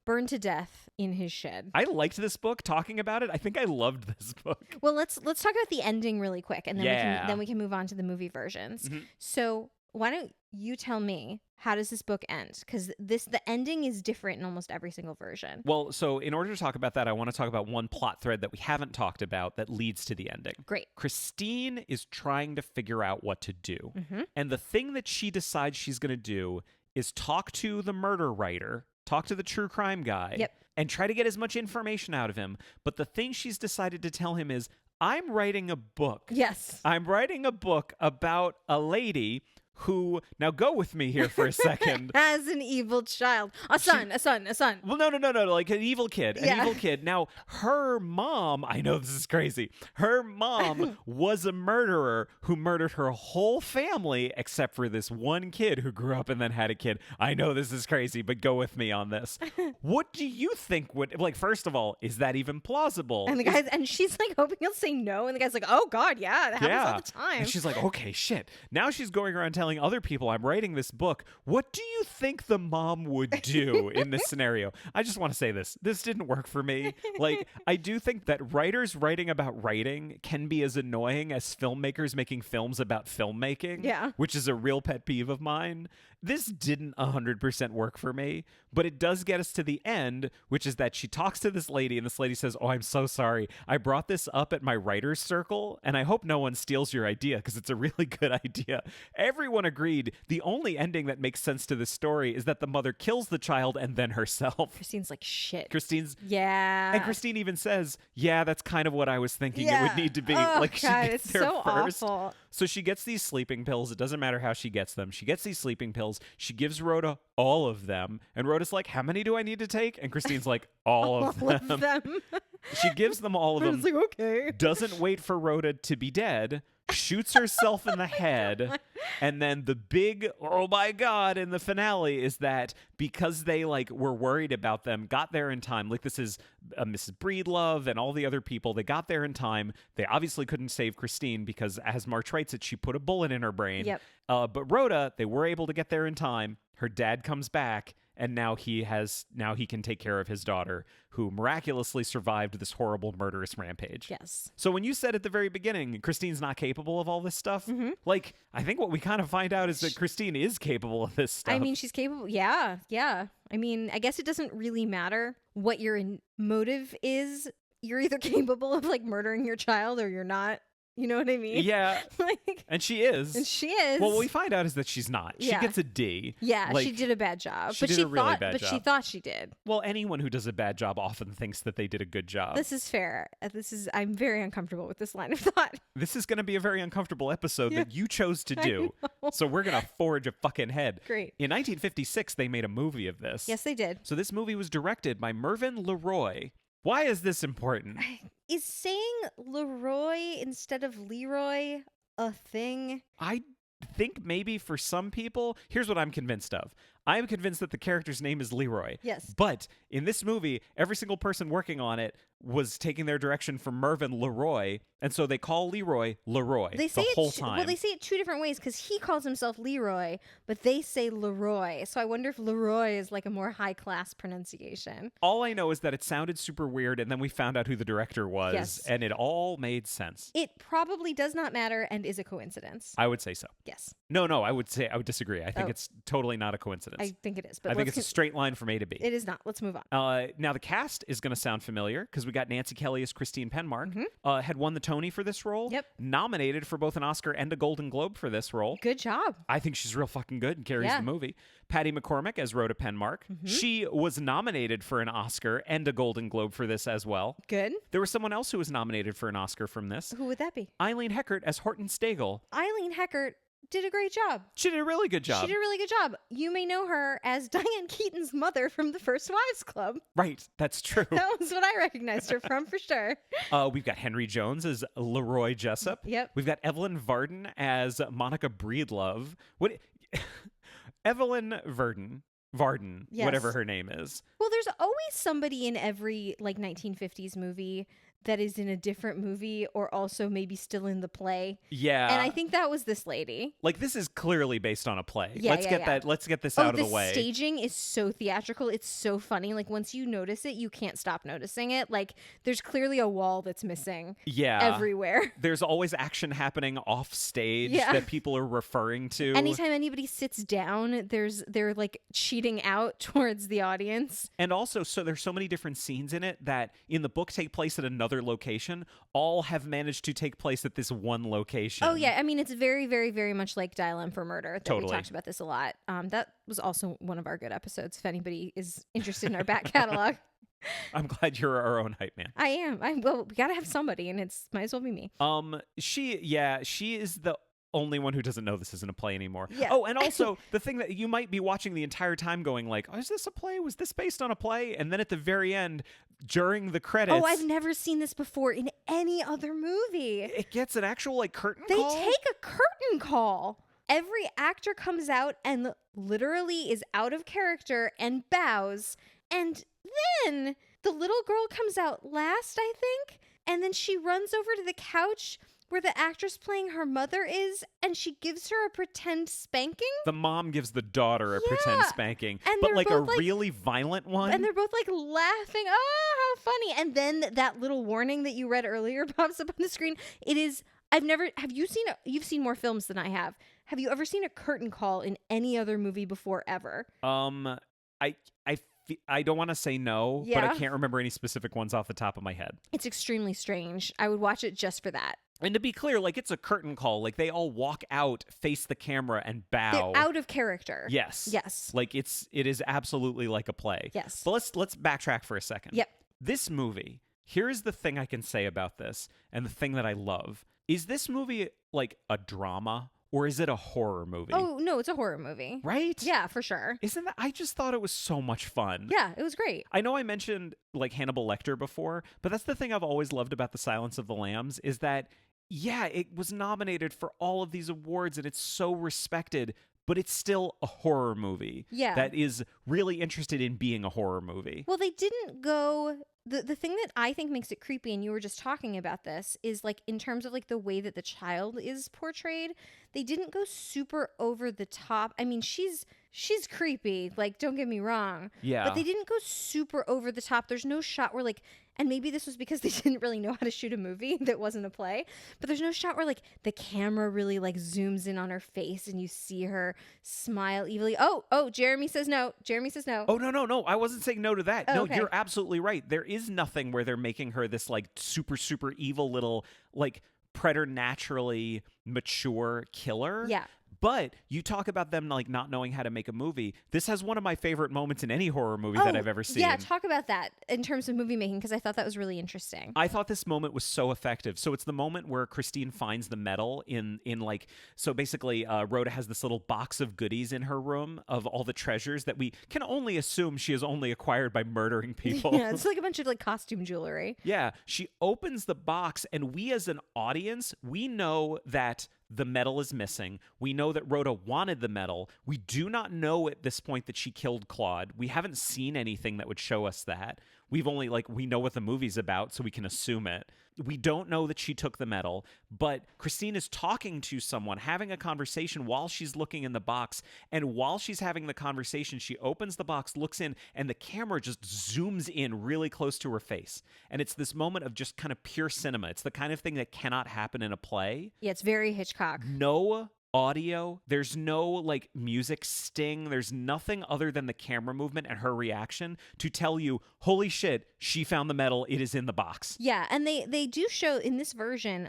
Burned to death in his shed. I liked this book. Talking about it, I think I loved this book. Well, let's talk about the ending really quick, and then we can move on to the movie versions. Mm-hmm. So why don't you tell me, how does this book end? Because the ending is different in almost every single version. Well, so in order to talk about that, I want to talk about one plot thread that we haven't talked about that leads to the ending. Great. Christine is trying to figure out what to do. Mm-hmm. And the thing that she decides she's going to do is talk to the murder writer, talk to the true crime guy, and try to get as much information out of him. But the thing she's decided to tell him is, I'm writing a book. Yes. I'm writing a book about a lady who, now go with me here for a second. As an evil child. A son. Well, no, like an evil kid. Evil kid. Now, her mom, I know this is crazy, her mom was a murderer who murdered her whole family except for this one kid who grew up and then had a kid. I know this is crazy, but go with me on this. What do you think would, like, first of all, is that even plausible? And the guy's, and she's like hoping he'll say no, and the guy's like, oh God, yeah, that happens all the time. And she's like, okay, shit. Now she's going around telling other people, I'm writing this book. What do you think the mom would do in this scenario? I just want to say this didn't work for me. Like, I do think that writers writing about writing can be as annoying as filmmakers making films about filmmaking, which is a real pet peeve of mine. This didn't 100% work for me, but it does get us to the end, which is that she talks to this lady, and this lady says, oh, I'm so sorry. I brought this up at my writer's circle, and I hope no one steals your idea, because it's a really good idea. Everyone agreed. The only ending that makes sense to this story is that the mother kills the child and then herself. Christine's like, shit. And Christine even says, yeah, that's kind of what I was thinking it would need to be. Oh, like, God, she gets it's there so first. Awful. So she gets these sleeping pills. It doesn't matter how she gets them. She gets these sleeping pills. She gives Rhoda all of them. And Rhoda's like, how many do I need to take? And Christine's like, all of them. She gives them all of them. It's like, okay. Doesn't wait for Rhoda to be dead. Shoots herself in the head. And then the big, oh my God, in the finale is that because they like were worried about them, got there in time. Like, this is Mrs. Breedlove and all the other people. They got there in time. They obviously couldn't save Christine because, as March writes it, she put a bullet in her brain. Yep. But Rhoda, they were able to get there in time. Her dad comes back. And now he can take care of his daughter, who miraculously survived this horrible murderous rampage. Yes. So when you said at the very beginning, Christine's not capable of all this stuff, like, I think what we kind of find out is that Christine is capable of this stuff. I mean, she's capable. Yeah. I mean, I guess it doesn't really matter what your motive is. You're either capable of, like, murdering your child or you're not. You know what I mean? Yeah. And she is. Well, what we find out is that she's not. She gets a D. Yeah, like, she did a bad job. She did a really bad job. But she thought she did. Well, anyone who does a bad job often thinks that they did a good job. This is fair. I'm very uncomfortable with this line of thought. This is going to be a very uncomfortable episode that you chose to do. So we're going to forge a fucking head. Great. In 1956, they made a movie of this. Yes, they did. So this movie was directed by Mervyn LeRoy. Why is this important? Is saying Leroy instead of Leroy a thing? I think maybe for some people, here's what I'm convinced of. I'm convinced that the character's name is Leroy. Yes. But in this movie, every single person working on it was taking their direction from Mervyn Leroy, and so they call Leroy Leroy the whole time. Well, they say it two different ways because he calls himself Leroy, but they say Leroy. So I wonder if Leroy is like a more high-class pronunciation. All I know is that it sounded super weird, and then we found out who the director was, and it all made sense. It probably does not matter and is a coincidence. I would say so. Yes. No, I would disagree. I think it's totally not a coincidence. I think it is. But I think it's a straight line from A to B. It is not. Let's move on. Now, the cast is going to sound familiar because we got Nancy Kelly as Christine Penmark, had won the Tony for this role, nominated for both an Oscar and a Golden Globe for this role. Good job. I think she's real fucking good and carries the movie. Patty McCormack as Rhoda Penmark. She was nominated for an Oscar and a Golden Globe for this as well. Good. There was someone else who was nominated for an Oscar from this. Who would that be? Eileen Heckert as Horton Stagel. Eileen Heckert did a great job. She did a really good job. You may know her as Diane Keaton's mother from the First Wives Club. Right, that's true. That was what I recognized her from, for sure. We've got Henry Jones as Leroy Jessup. Yep. We've got Evelyn Varden as Monica Breedlove. Evelyn Varden, yes. Whatever her name is. Well, there's always somebody in every 1950s movie that is in a different movie or also maybe still in the play. Yeah. And I think that was this lady. This is clearly based on a play. Yeah, let's get this out of the way. The staging is so theatrical. It's so funny. Once you notice it, you can't stop noticing it. There's clearly a wall that's missing. Yeah. Everywhere. There's always action happening off stage that people are referring to. Anytime anybody sits down, they're cheating out towards the audience. And also, so there's so many different scenes in it that in the book take place at another location, all have managed to take place at this one location. Oh yeah, I mean it's very, very, very much like Dial M for Murder. We talked about this a lot. That was also one of our good episodes. If anybody is interested in our back catalog. I'm glad you're our own hype man. I am. Well, we gotta have somebody, and it's might as well be me. She is the only one who doesn't know this isn't a play anymore. Yeah. Oh, and also the thing that you might be watching the entire time going oh, is this a play? Was this based on a play? And then at the very end, during the credits... Oh, I've never seen this before in any other movie. It gets an actual curtain call? They take a curtain call. Every actor comes out and literally is out of character and bows. And then the little girl comes out last, I think. And then she runs over to the couch where the actress playing her mother is, and she gives her a pretend spanking. The mom gives the daughter a pretend spanking, but a really violent one. And they're both laughing. Oh, how funny. And then that little warning that you read earlier pops up on the screen. You've seen more films than I have. Have you ever seen a curtain call in any other movie before ever? I don't want to say no, but I can't remember any specific ones off the top of my head. It's extremely strange. I would watch it just for that. And to be clear, it's a curtain call. They all walk out, face the camera, and bow. They're out of character. Yes. Yes. It is absolutely like a play. Yes. But let's backtrack for a second. Yep. This movie, here's the thing I can say about this, and the thing that I love. Is this movie a drama? Or is it a horror movie? Oh, no, it's a horror movie. Right? Yeah, for sure. Isn't that? I just thought it was so much fun. Yeah, it was great. I know I mentioned Hannibal Lecter before, but that's the thing I've always loved about The Silence of the Lambs is that, it was nominated for all of these awards and it's so respected, but it's still a horror movie. Yeah. That is really interested in being a horror movie. Well, they didn't go... The thing that I think makes it creepy, and you were just talking about this, is in terms of the way that the child is portrayed, they didn't go super over the top. I mean, she's creepy, don't get me wrong. Yeah. But they didn't go super over the top. There's no shot where and maybe this was because they didn't really know how to shoot a movie that wasn't a play, but there's no shot where the camera really zooms in on her face and you see her smile evilly. Oh, Jeremy says no. Oh, no. I wasn't saying no to that. Oh, no, okay. You're absolutely right. There is nothing where they're making her this super, super evil little preternaturally mature killer. Yeah. But you talk about them not knowing how to make a movie. This has one of my favorite moments in any horror movie that I've ever seen. Yeah, talk about that in terms of movie making, because I thought that was really interesting. I thought this moment was so effective. So it's the moment where Christine finds the medal in so basically Rhoda has this little box of goodies in her room of all the treasures that we can only assume she has only acquired by murdering people. Yeah, it's a bunch of costume jewelry. Yeah, she opens the box and we as an audience, we know that the medal is missing. We know that Rhoda wanted the medal. We do not know at this point that she killed Claude. We haven't seen anything that would show us that. We've only, we know what the movie's about, so we can assume it. We don't know that she took the medal, but Christine is talking to someone, having a conversation while she's looking in the box. And while she's having the conversation, she opens the box, looks in, and the camera just zooms in really close to her face. And it's this moment of just kind of pure cinema. It's the kind of thing that cannot happen in a play. Yeah, it's very Hitchcock. No audio, there's no music sting, there's nothing other than the camera movement and her reaction to tell you, holy shit, she found the medal, it is in the box. Yeah, and they do show in this version,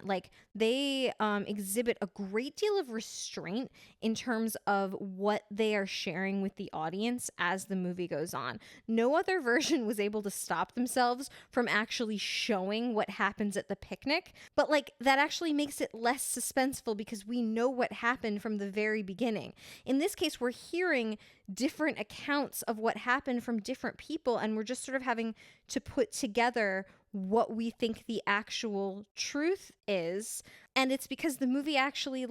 they exhibit a great deal of restraint in terms of what they are sharing with the audience as the movie goes on. No other version was able to stop themselves from actually showing what happens at the picnic, but that actually makes it less suspenseful because we know what happened from the very beginning. In this case, we're hearing different accounts of what happened from different people, and we're just sort of having to put together what we think the actual truth is. And it's because the movie actually,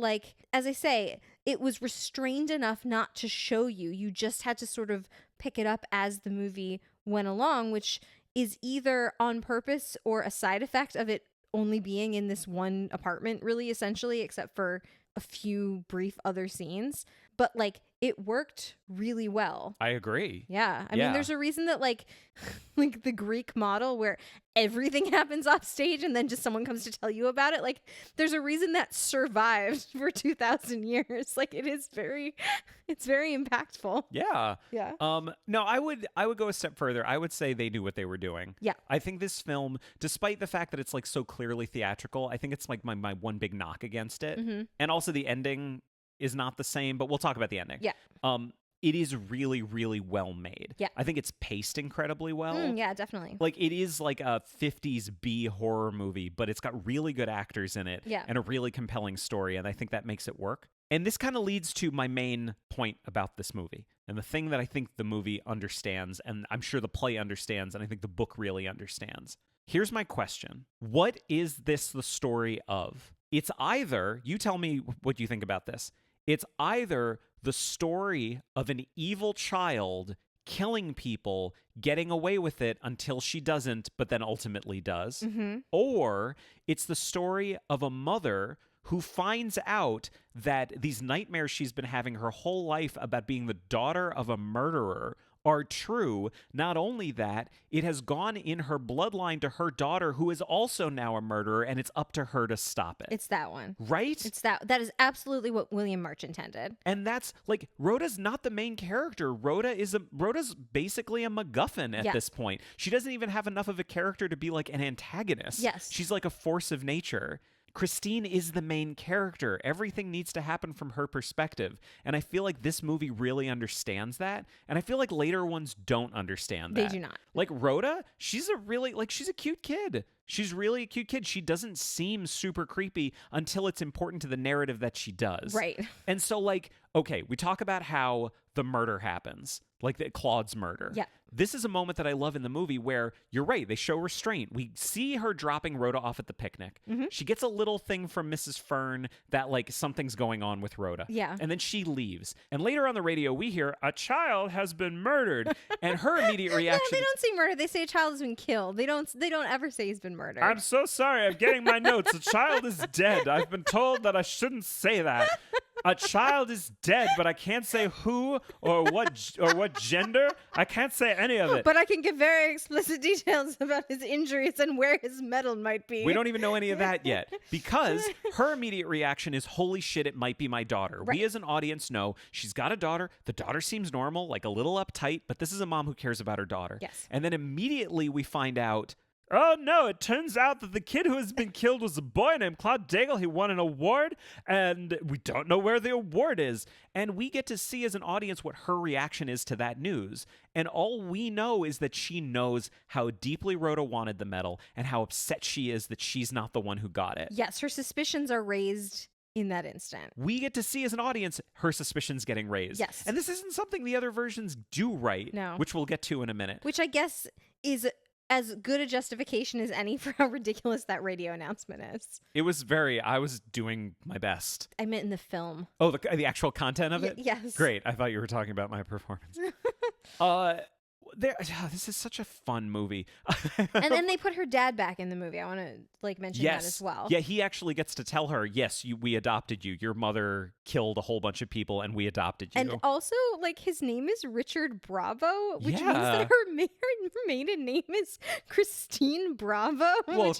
as I say, it was restrained enough not to show you. You just had to sort of pick it up as the movie went along, which is either on purpose or a side effect of it only being in this one apartment, really, essentially, except for a few brief other scenes. But it worked really well. I agree. Yeah. I mean, there's a reason that the Greek model where everything happens off stage and then just someone comes to tell you about it. There's a reason that survived for 2,000 years. It's very impactful. Yeah. Yeah. No, I would go a step further. I would say they knew what they were doing. Yeah. I think this film, despite the fact that it's so clearly theatrical, I think it's my one big knock against it. Mm-hmm. And also the ending is not the same, but we'll talk about the ending. Yeah. It is really, really well made. Yeah. I think it's paced incredibly well. Yeah, definitely. It is a 50s B horror movie, but it's got really good actors in it. Yeah. And a really compelling story, and I think that makes it work. And this kind of leads to my main point about this movie. And the thing that I think the movie understands, and I'm sure the play understands, and I think the book really understands. Here's my question. What is this the story of? It's either, you tell me what you think about this. It's either the story of an evil child killing people, getting away with it until she doesn't, but then ultimately does. Mm-hmm. Or it's the story of a mother who finds out that these nightmares she's been having her whole life about being the daughter of a murderer are true. Not only that, it has gone in her bloodline to her daughter, who is also now a murderer, and it's up to her to stop it. It's that one. Right? It's that is absolutely what William March intended. And that's Rhoda's not the main character. Rhoda's basically a MacGuffin at this point. She doesn't even have enough of a character to be an antagonist. Yes. She's a force of nature. Christine is the main character. Everything needs to happen from her perspective. And I feel like this movie really understands that. And I feel like later ones don't understand that. They do not. Rhoda, she's a really, she's a cute kid. She's really a cute kid. She doesn't seem super creepy until it's important to the narrative that she does. Right. And so, okay, we talk about how the murder happens, Claude's murder. Yeah. This is a moment that I love in the movie where, you're right, they show restraint. We see her dropping Rhoda off at the picnic. Mm-hmm. She gets a little thing from Mrs. Fern that, something's going on with Rhoda. Yeah. And then she leaves. And later on the radio, we hear, a child has been murdered. And her immediate reaction... No, they don't say murder. They say a child has been killed. They don't ever say he's been murdered. I'm so sorry. I'm getting my notes. A child is dead. I've been told that I shouldn't say that. A child is dead, but I can't say who or what gender. I can't say any of it. But I can give very explicit details about his injuries and where his medal might be. We don't even know any of that yet, because her immediate reaction is, holy shit, it might be my daughter. Right. We as an audience know she's got a daughter. The daughter seems normal, a little uptight, but this is a mom who cares about her daughter. Yes. And then immediately we find out, oh, no, it turns out that the kid who has been killed was a boy named Claude Daigle. He won an award, and we don't know where the award is. And we get to see as an audience what her reaction is to that news. And all we know is that she knows how deeply Rhoda wanted the medal and how upset she is that she's not the one who got it. Yes, her suspicions are raised in that instant. We get to see as an audience her suspicions getting raised. Yes. And this isn't something the other versions do right. No. Which we'll get to in a minute. Which I guess is as good a justification as any for how ridiculous that radio announcement is. It was I was doing my best. I meant in the film. Oh, the actual content of it? Yes. Great. I thought you were talking about my performance. This is such a fun movie. And then they put her dad back in the movie. I want to mention that as well. Yeah, he actually gets to tell her, yes, we adopted you. Your mother killed a whole bunch of people and we adopted you. And also, his name is Richard Bravo, which means that her maiden name is Christine Bravo. Well,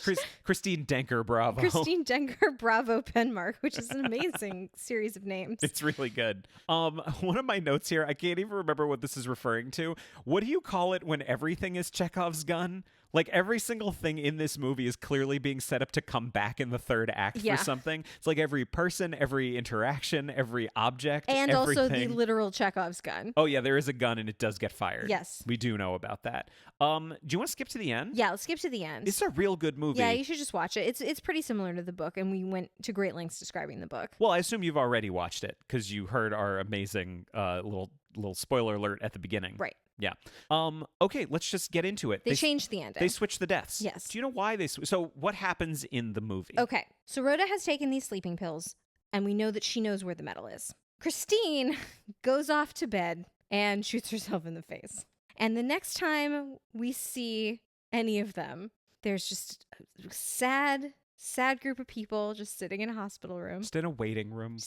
Christine Denker Bravo. Christine Denker Bravo Penmark, which is an amazing series of names. It's really good. One of my notes here, I can't even remember what this is referring to. What do you call it when everything is Chekhov's gun? Like, every single thing in this movie is clearly being set up to come back in the third act for something. It's like every person, every interaction, every object, and everything. Also the literal Chekhov's gun. Oh, yeah, there is a gun and it does get fired. Yes. We do know about that. Do you want to skip to the end? Yeah, let's skip to the end. It's a real good movie. Yeah, you should just watch it. It's pretty similar to the book, and we went to great lengths describing the book. Well, I assume you've already watched it because you heard our amazing little spoiler alert at the beginning. Right. Yeah. Okay, let's just get into it. They changed the ending. They switched the deaths. Yes. Do you know why so what happens in the movie? Okay. So Rhoda has taken these sleeping pills, and we know that she knows where the medal is. Christine goes off to bed and shoots herself in the face. And the next time we see any of them, there's just a sad group of people just sitting in a hospital room. Just in a waiting room.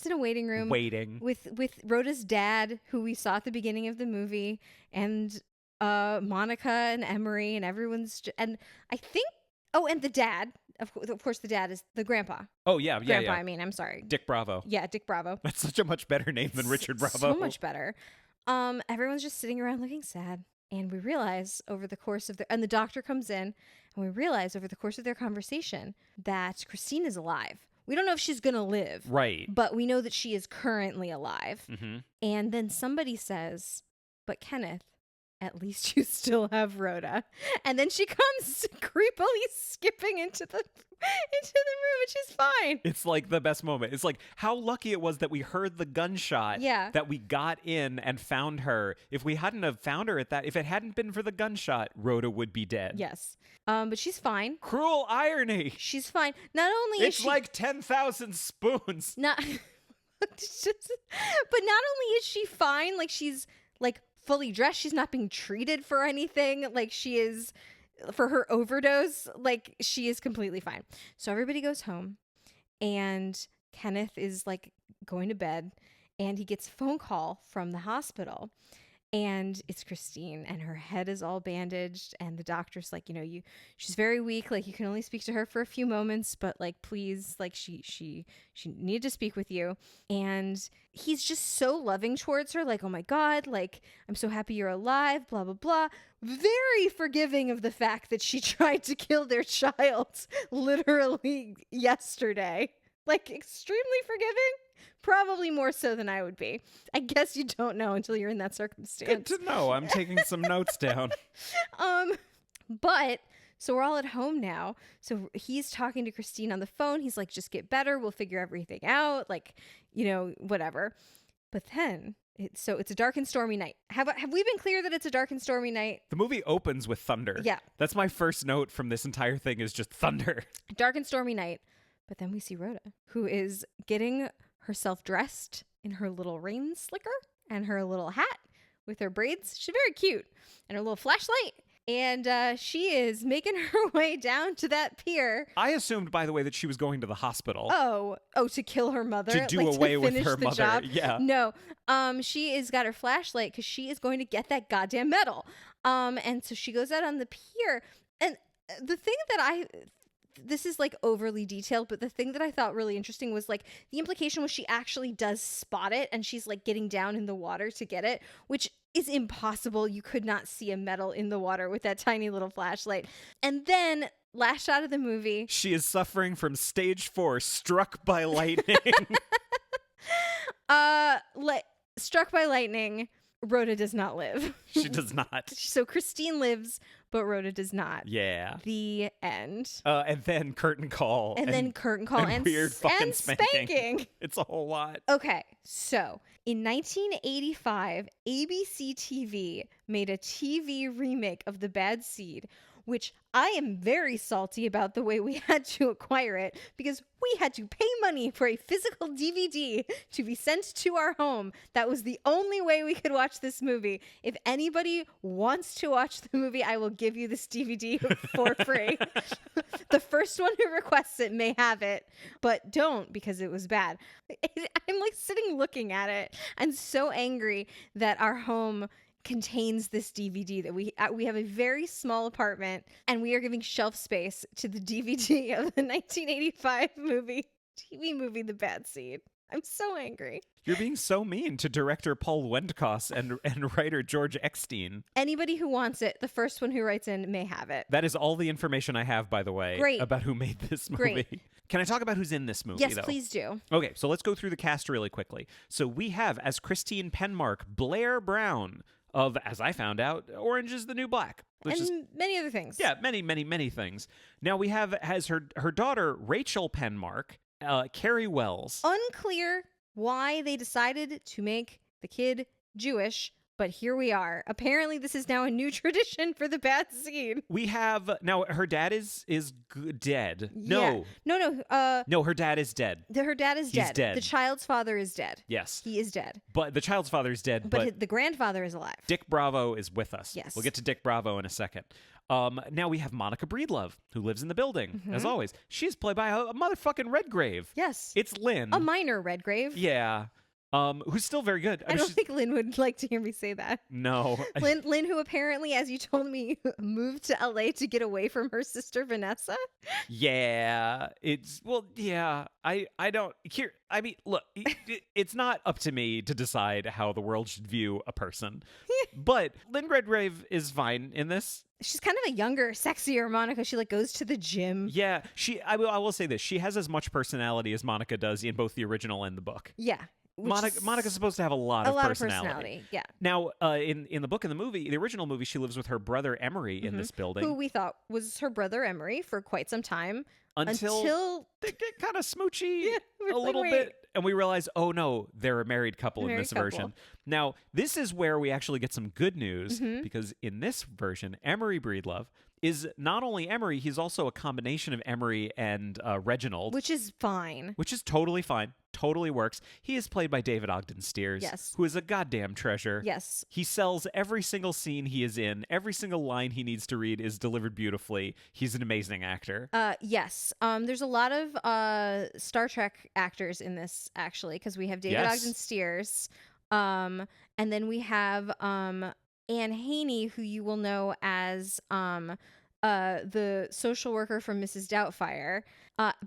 Waiting. With Rhoda's dad, who we saw at the beginning of the movie, and Monica and Emery, and everyone's... and I think... Oh, and the dad. Of course, the dad is the grandpa. Oh, yeah. Grandpa, I mean, I'm sorry. Dick Bravo. Yeah, Dick Bravo. That's such a much better name than Richard Bravo. So much better. Everyone's just sitting around looking sad. And we realize over the course of and the doctor comes in, and we realize over the course of their conversation that Christine is alive. We don't know if she's going to live. Right. But we know that she is currently alive. Mm-hmm. And then somebody says, but Kenneth, at least you still have Rhoda. And then she comes creepily skipping into the room, and she's fine. It's like the best moment. It's like how lucky it was that we heard the gunshot. Yeah. That we got in and found her. If we hadn't have found her if it hadn't been for the gunshot, Rhoda would be dead. Yes. But she's fine. Cruel irony. She's fine. Not only is she... like 10,000 spoons. But not only is she fine, like she's like fully dressed. She's not being treated for anything. Like she is for her overdose. Like she is completely fine. So everybody goes home, and Kenneth is like going to bed, and he gets a phone call from the hospital, and it's Christine, and her head is all bandaged, and the doctor's like, she's very weak. Like you can only speak to her for a few moments, but like, please, like she needed to speak with you. And he's just so loving towards her. Like, oh my God, like, I'm so happy you're alive, blah, blah, blah. Very forgiving of the fact that she tried to kill their child literally yesterday. Like extremely forgiving. Probably more so than I would be. I guess you don't know until you're in that circumstance. Good to know. I'm taking some notes down. But so we're all at home now. So he's talking to Christine on the phone. He's like, just get better. We'll figure everything out. Like, whatever. But then it's a dark and stormy night. Have we been clear that it's a dark and stormy night? The movie opens with thunder. Yeah. That's my first note from this entire thing is just thunder. Dark and stormy night. But then we see Rhoda, who is getting herself dressed in her little rain slicker and her little hat with her braids. She's very cute. And her little flashlight. And she is making her way down to that pier. I assumed, by the way, that she was going to the hospital. Oh, to kill her mother? To do away with her mother. Job? Yeah. No. She has got her flashlight because she is going to get that goddamn medal. And so she goes out on the pier. And the thing that this is like overly detailed, but the thing that I thought really interesting was like the implication was she actually does spot it, and she's like getting down in the water to get it, which is impossible. You could not see a medal in the water with that tiny little flashlight. And then last shot of the movie, she is suffering from stage 4 struck by lightning. Struck by lightning. Rhoda does not live. She does not. So Christine lives, but Rhoda does not. Yeah. The end. And then curtain call. And then curtain call. And weird fucking spanking. It's a whole lot. Okay. So in 1985, ABC TV made a TV remake of The Bad Seed which I am very salty about the way we had to acquire it because we had to pay money for a physical DVD to be sent to our home. That was the only way we could watch this movie. If anybody wants to watch the movie, I will give you this DVD for free. The first one who requests it may have it, but don't because it was bad. I'm like sitting looking at it and so angry that our home contains this DVD, that we have a very small apartment and we are giving shelf space to the DVD of the 1985 TV movie The Bad Seed. I'm so angry. You're being so mean to director Paul Wendkos and writer George Eckstein. Anybody who wants it, the first one who writes in may have it. That is all the information I have, by the way, Great. About who made this movie. Great. Can I talk about who's in this movie, yes, though? please do. Okay, so let's go through the cast really quickly. So we have, as Christine Penmark, Blair Brown of, as I found out, Orange is the New Black. And many other things. Yeah, many things. Now we have, as her daughter, Rachel Penmark, Carrie Wells. Unclear why they decided to make the kid Jewish, but here we are. Apparently, this is now a new tradition for The Bad Seed. We have now her dad is dead. Yeah. No. No, her dad is dead. Her dad is He's dead. The child's father is dead. Yes, he is dead. But the child's father is dead. But the grandfather is alive. Dick Bravo is with us. Yes, we'll get to Dick Bravo in a second. Now we have Monica Breedlove, who lives in the building, as always. She's played by a motherfucking Redgrave. Yes. It's Lynn. A minor Redgrave. Yeah. Who's still very good. I don't think Lynn would like to hear me say that. No. Lynn, who apparently, as you told me, moved to LA to get away from her sister Vanessa. Yeah. I don't here. I mean, look, it's not up to me to decide how the world should view a person. But Lynn Redgrave is fine in this. She's kind of a younger, sexier Monica. She goes to the gym. Yeah, I will say this. She has as much personality as Monica does in both the original and the book. Yeah. Monica's supposed to have a lot of personality. Yeah. Now, in the book and the movie, the original movie, she lives with her brother Emery in this building, who we thought was her brother Emery for quite some time until they get kind of smoochy a little bit, and we realize, oh no, they're a married couple in this version. Now, this is where we actually get some good news because in this version, Emery Breedlove is not only Emery, he's also a combination of Emery and Reginald, which is fine. Which is totally fine. Totally works. He is played by David Ogden Stiers, yes, who is a goddamn treasure. Yes. He sells every single scene he is in. Every single line he needs to read is delivered beautifully. He's an amazing actor. Yes. There's a lot of Star Trek actors in this, actually, because we have David Ogden Stiers. And then we have Anne Haney, who you will know as the social worker from Mrs. Doubtfire.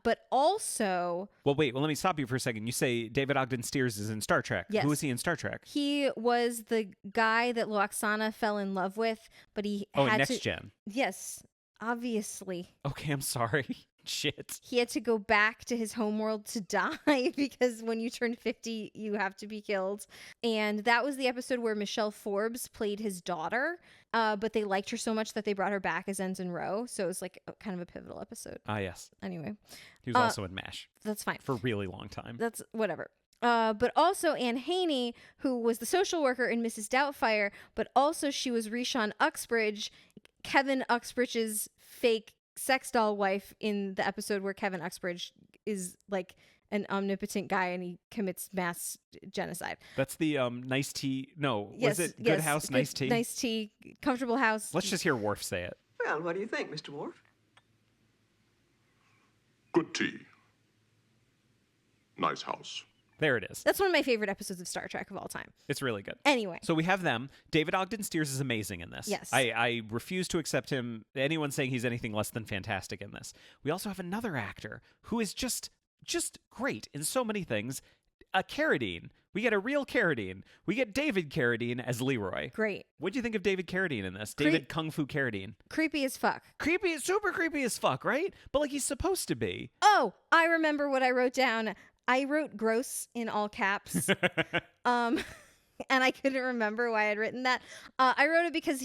But also... Well, let me stop you for a second. You say David Ogden Stiers is in Star Trek. Yes. Who is he in Star Trek? He was the guy that Loxana fell in love with, but he had in Next Gen. Yes, obviously. Okay, I'm sorry. Shit. He had to go back to his homeworld to die because when you turn 50, you have to be killed. And that was the episode where Michelle Forbes played his daughter, but they liked her so much that they brought her back as Ensign Rowe. So it was kind of a pivotal episode. Ah, yes. Anyway. He was also in MASH. That's fine. For a really long time. That's whatever. But also Anne Haney, who was the social worker in Mrs. Doubtfire, but also she was Rishon Uxbridge, Kevin Uxbridge's fake sex doll wife in the episode where Kevin Uxbridge is an omnipotent guy and he commits mass genocide. That's the nice tea. No, yes, was it Good House, Nice Tea? Nice tea, comfortable house. Let's just hear Worf say it. Well, what do you think, Mr. Worf? Good tea. Nice house. There it is. That's one of my favorite episodes of Star Trek of all time. It's really good. Anyway. So we have them. David Ogden Stiers is amazing in this. Yes. I refuse to accept anyone saying he's anything less than fantastic in this. We also have another actor who is just great in so many things. Carradine. We get a real Carradine. We get David Carradine as Leroy. Great. What do you think of David Carradine in this? David Kung Fu Carradine. Creepy as fuck. Super creepy as fuck, right? But he's supposed to be. Oh, I remember what I wrote down. I wrote gross in all caps. And I couldn't remember why I'd written that. I wrote it because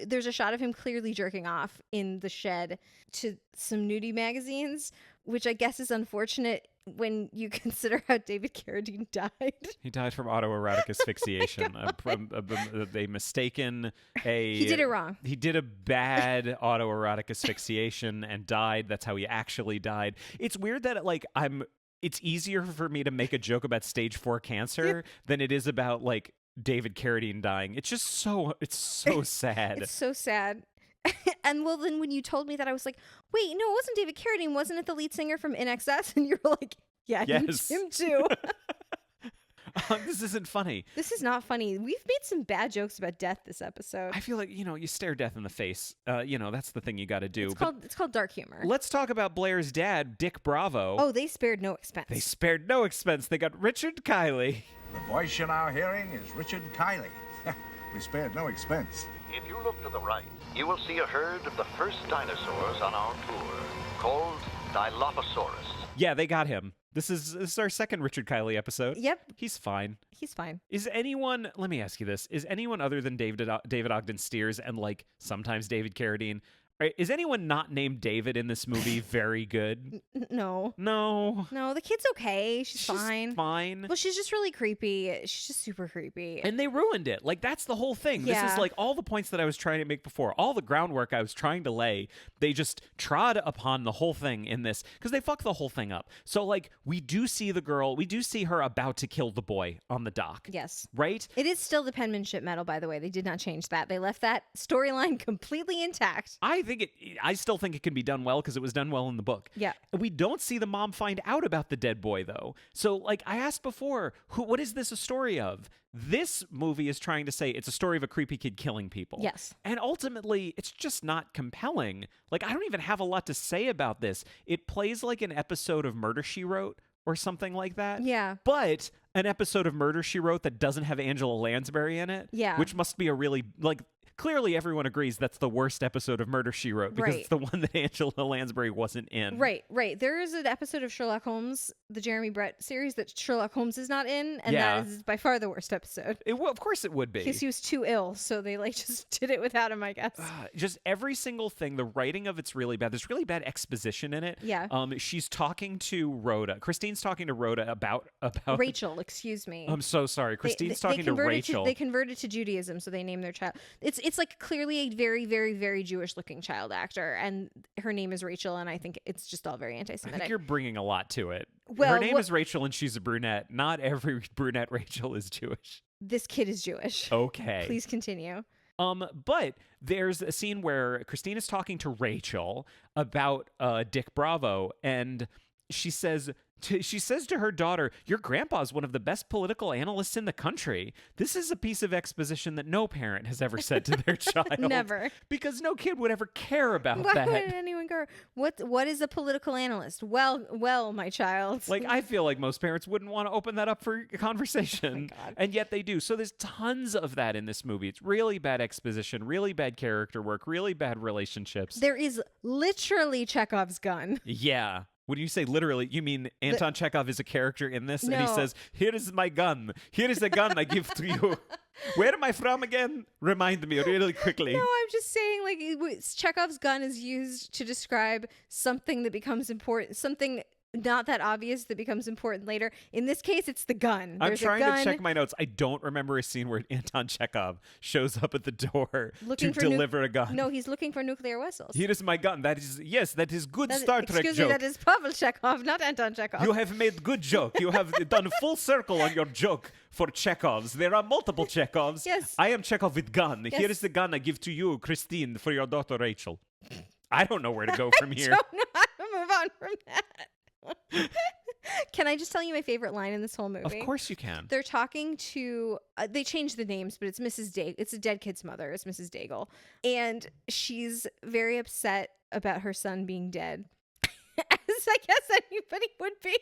there's a shot of him clearly jerking off in the shed to some nudie magazines, which I guess is unfortunate when you consider how David Carradine died. He died from autoerotic asphyxiation. They mistaken He did it wrong. He did a bad autoerotic asphyxiation and died. That's how he actually died. It's weird that it's easier for me to make a joke about stage 4 cancer than it is about like David Carradine dying. It's just it's so sad. It's so sad. And well, then when you told me that, I was like, wait, no, it wasn't David Carradine. Wasn't it the lead singer from INXS? And you were like, yeah, yes. him too. This isn't funny. This is not funny. We've made some bad jokes about death this episode. I feel like, you stare death in the face. That's the thing you got to do. It's called dark humor. Let's talk about Blair's dad, Dick Bravo. Oh, they spared no expense. They got Richard Kiley. The voice you're now hearing is Richard Kiley. We spared no expense. If you look to the right, you will see a herd of the first dinosaurs on our tour, called Dilophosaurus. Yeah, they got him. This is our second Richard Kiley episode. Yep. He's fine. He's fine. Let me ask you this, is anyone other than David Ogden Stiers and like sometimes David Carradine, is anyone not named David in this movie very good? No. The kid's okay. She's fine. Fine. Well, she's just really creepy. She's just super creepy. And they ruined it. Like, that's the whole thing. Yeah. This is like all the points that I was trying to make before. All the groundwork I was trying to lay, they just trod upon the whole thing in this because they fuck the whole thing up. So, like, we do see her about to kill the boy on the dock. Yes. Right? It is still the penmanship medal, by the way. They did not change that. They left that storyline completely intact. I still think it can be done well because it was done well in the book. Yeah. We don't see the mom find out about the dead boy, though. So, like I asked before, what is this a story of? This movie is trying to say it's a story of a creepy kid killing people. Yes. And ultimately, it's just not compelling. Like, I don't even have a lot to say about this. It plays like an episode of Murder, She Wrote or something like that. Yeah. But an episode of Murder, She Wrote that doesn't have Angela Lansbury in it. Yeah. Which must be a really, like... Clearly, everyone agrees that's the worst episode of Murder, She Wrote because it's the one that Angela Lansbury wasn't in. Right. There is an episode of Sherlock Holmes, the Jeremy Brett series, that Sherlock Holmes is not in, and that is by far the worst episode. Of course it would be. Because he was too ill, so they just did it without him, I guess. Just every single thing, the writing of it's really bad. There's really bad exposition in it. Yeah. She's talking to Rhoda. Christine's talking to Rhoda about Rachel, excuse me. I'm so sorry. Christine's talking to Rachel. They converted to Judaism, so they named their child. It's like clearly a very, very, very Jewish-looking child actor, and her name is Rachel, and I think it's just all very anti-Semitic. I think you're bringing a lot to it. Well, her name is Rachel, and she's a brunette. Not every brunette Rachel is Jewish. This kid is Jewish. Okay. Please continue. But there's a scene where Christine is talking to Rachel about Dick Bravo, and she says to her daughter, "Your grandpa's one of the best political analysts in the country." This is a piece of exposition that no parent has ever said to their child. Never. Because no kid would ever care about Why that. would anyone care? What is a political analyst? Well, my child. Like, I feel like most parents wouldn't want to open that up for conversation. Oh my God. And yet they do. So there's tons of that in this movie. It's really bad exposition, really bad character work, really bad relationships. There is literally Chekhov's gun. Yeah. When you say literally, you mean Anton Chekhov is a character in this? No. And he says, "Here is my gun. Here is a gun I give to you." Where am I from again? Remind me really quickly. No, I'm just saying, like, Chekhov's gun is used to describe something that becomes important, something not that obvious that becomes important later. In this case, it's the gun. I'm trying to check my notes. I don't remember a scene where Anton Chekhov shows up at the door to deliver a gun. No, he's looking for nuclear whistles. Here is my gun. That is good Star Trek joke. Excuse me, that is Pavel Chekhov, not Anton Chekhov. You have made good joke. You have done full circle on your joke for Chekhovs. There are multiple Chekhovs. Yes. I am Chekhov with gun. Yes. Here is the gun I give to you, Christine, for your daughter Rachel. I don't know where to go from here. I don't know how to move on from that. Can I just tell you my favorite line in this whole movie? Of course you can. They're talking to they changed the names, but it's Mrs. Daigle. It's a dead kid's mother. It's Mrs. Daigle, and she's very upset about her son being dead, as I guess anybody would be.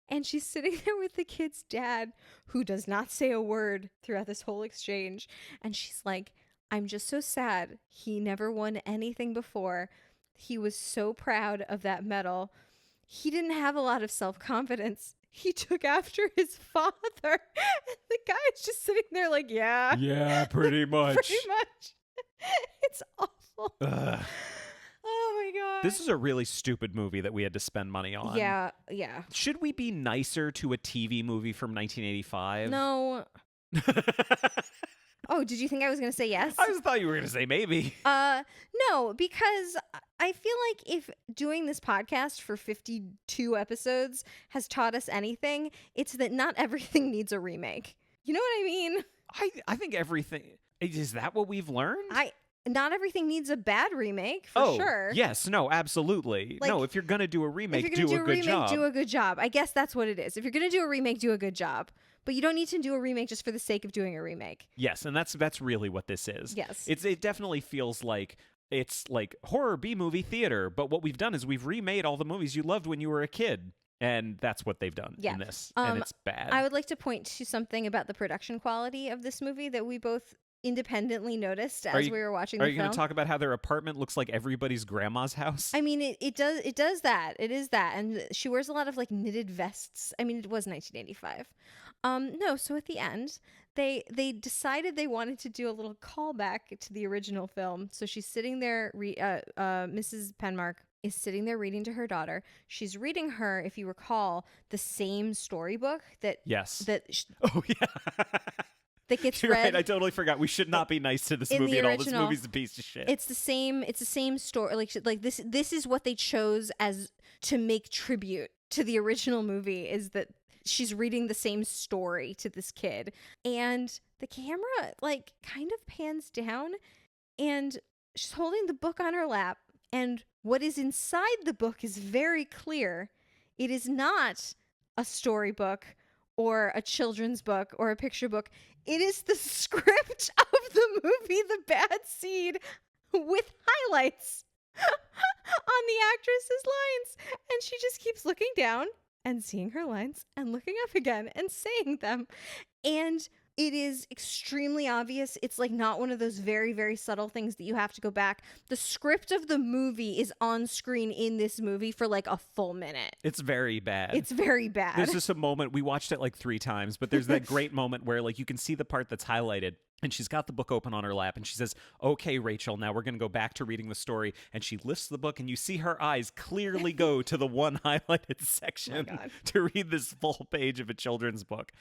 And she's sitting there with the kid's dad, who does not say a word throughout this whole exchange, and she's like, "I'm just so sad. He never won anything before. He was so proud of that medal. He didn't have a lot of self-confidence. He took after his father." And the guy's just sitting there like, yeah, pretty much. Pretty much. It's awful. Oh my god. This is a really stupid movie that we had to spend money on. Yeah. Should we be nicer to a TV movie from 1985? No. Oh, did you think I was going to say yes? I just thought you were going to say maybe. No, because I feel like if doing this podcast for 52 episodes has taught us anything, it's that not everything needs a remake. You know what I mean? I think everything... Is that what we've learned? Not everything needs a bad remake, for sure. Yes, no, absolutely. Like, no, if you're going to do a remake, do a good job. Do a good job. I guess that's what it is. If you're going to do a remake, do a good job. But you don't need to do a remake just for the sake of doing a remake. Yes, and that's really what this is. Yes. It definitely feels like it's like horror B-movie theater, but what we've done is we've remade all the movies you loved when you were a kid. And that's what they've done in this. And it's bad. I would like to point to something about the production quality of this movie that we both independently noticed as we were watching the film. Are you going to talk about how their apartment looks like everybody's grandma's house? I mean, it does that. It is that. And she wears a lot of like knitted vests. I mean, it was 1985. No, so at the end, they decided they wanted to do a little callback to the original film. So she's sitting there, Mrs. Penmark is sitting there reading to her daughter. She's reading her, if you recall, the same storybook that... Yes. Oh, yeah. That gets You're read. right. I totally forgot. We should not be nice to this movie at all. This movie's a piece of shit. It's the same story. Like this is what they chose as to make tribute to the original movie, is that she's reading the same story to this kid, and the camera like kind of pans down, and she's holding the book on her lap, and what is inside the book is very clear. It is not a storybook or a children's book or a picture book. It is the script of the movie The Bad Seed with highlights on the actress's lines. And she just keeps looking down and seeing her lines and looking up again and saying them. And it is extremely obvious. It's like not one of those very, very subtle things that you have to go back. The script of the movie is on screen in this movie for like a full minute. It's very bad. It's very bad. There's just a moment, we watched it like 3 times, but there's that great moment where like you can see the part that's highlighted. And she's got the book open on her lap, and she says, "Okay, Rachel, now we're going to go back to reading the story." And she lifts the book, and you see her eyes clearly go to the one highlighted section to read this full page of a children's book.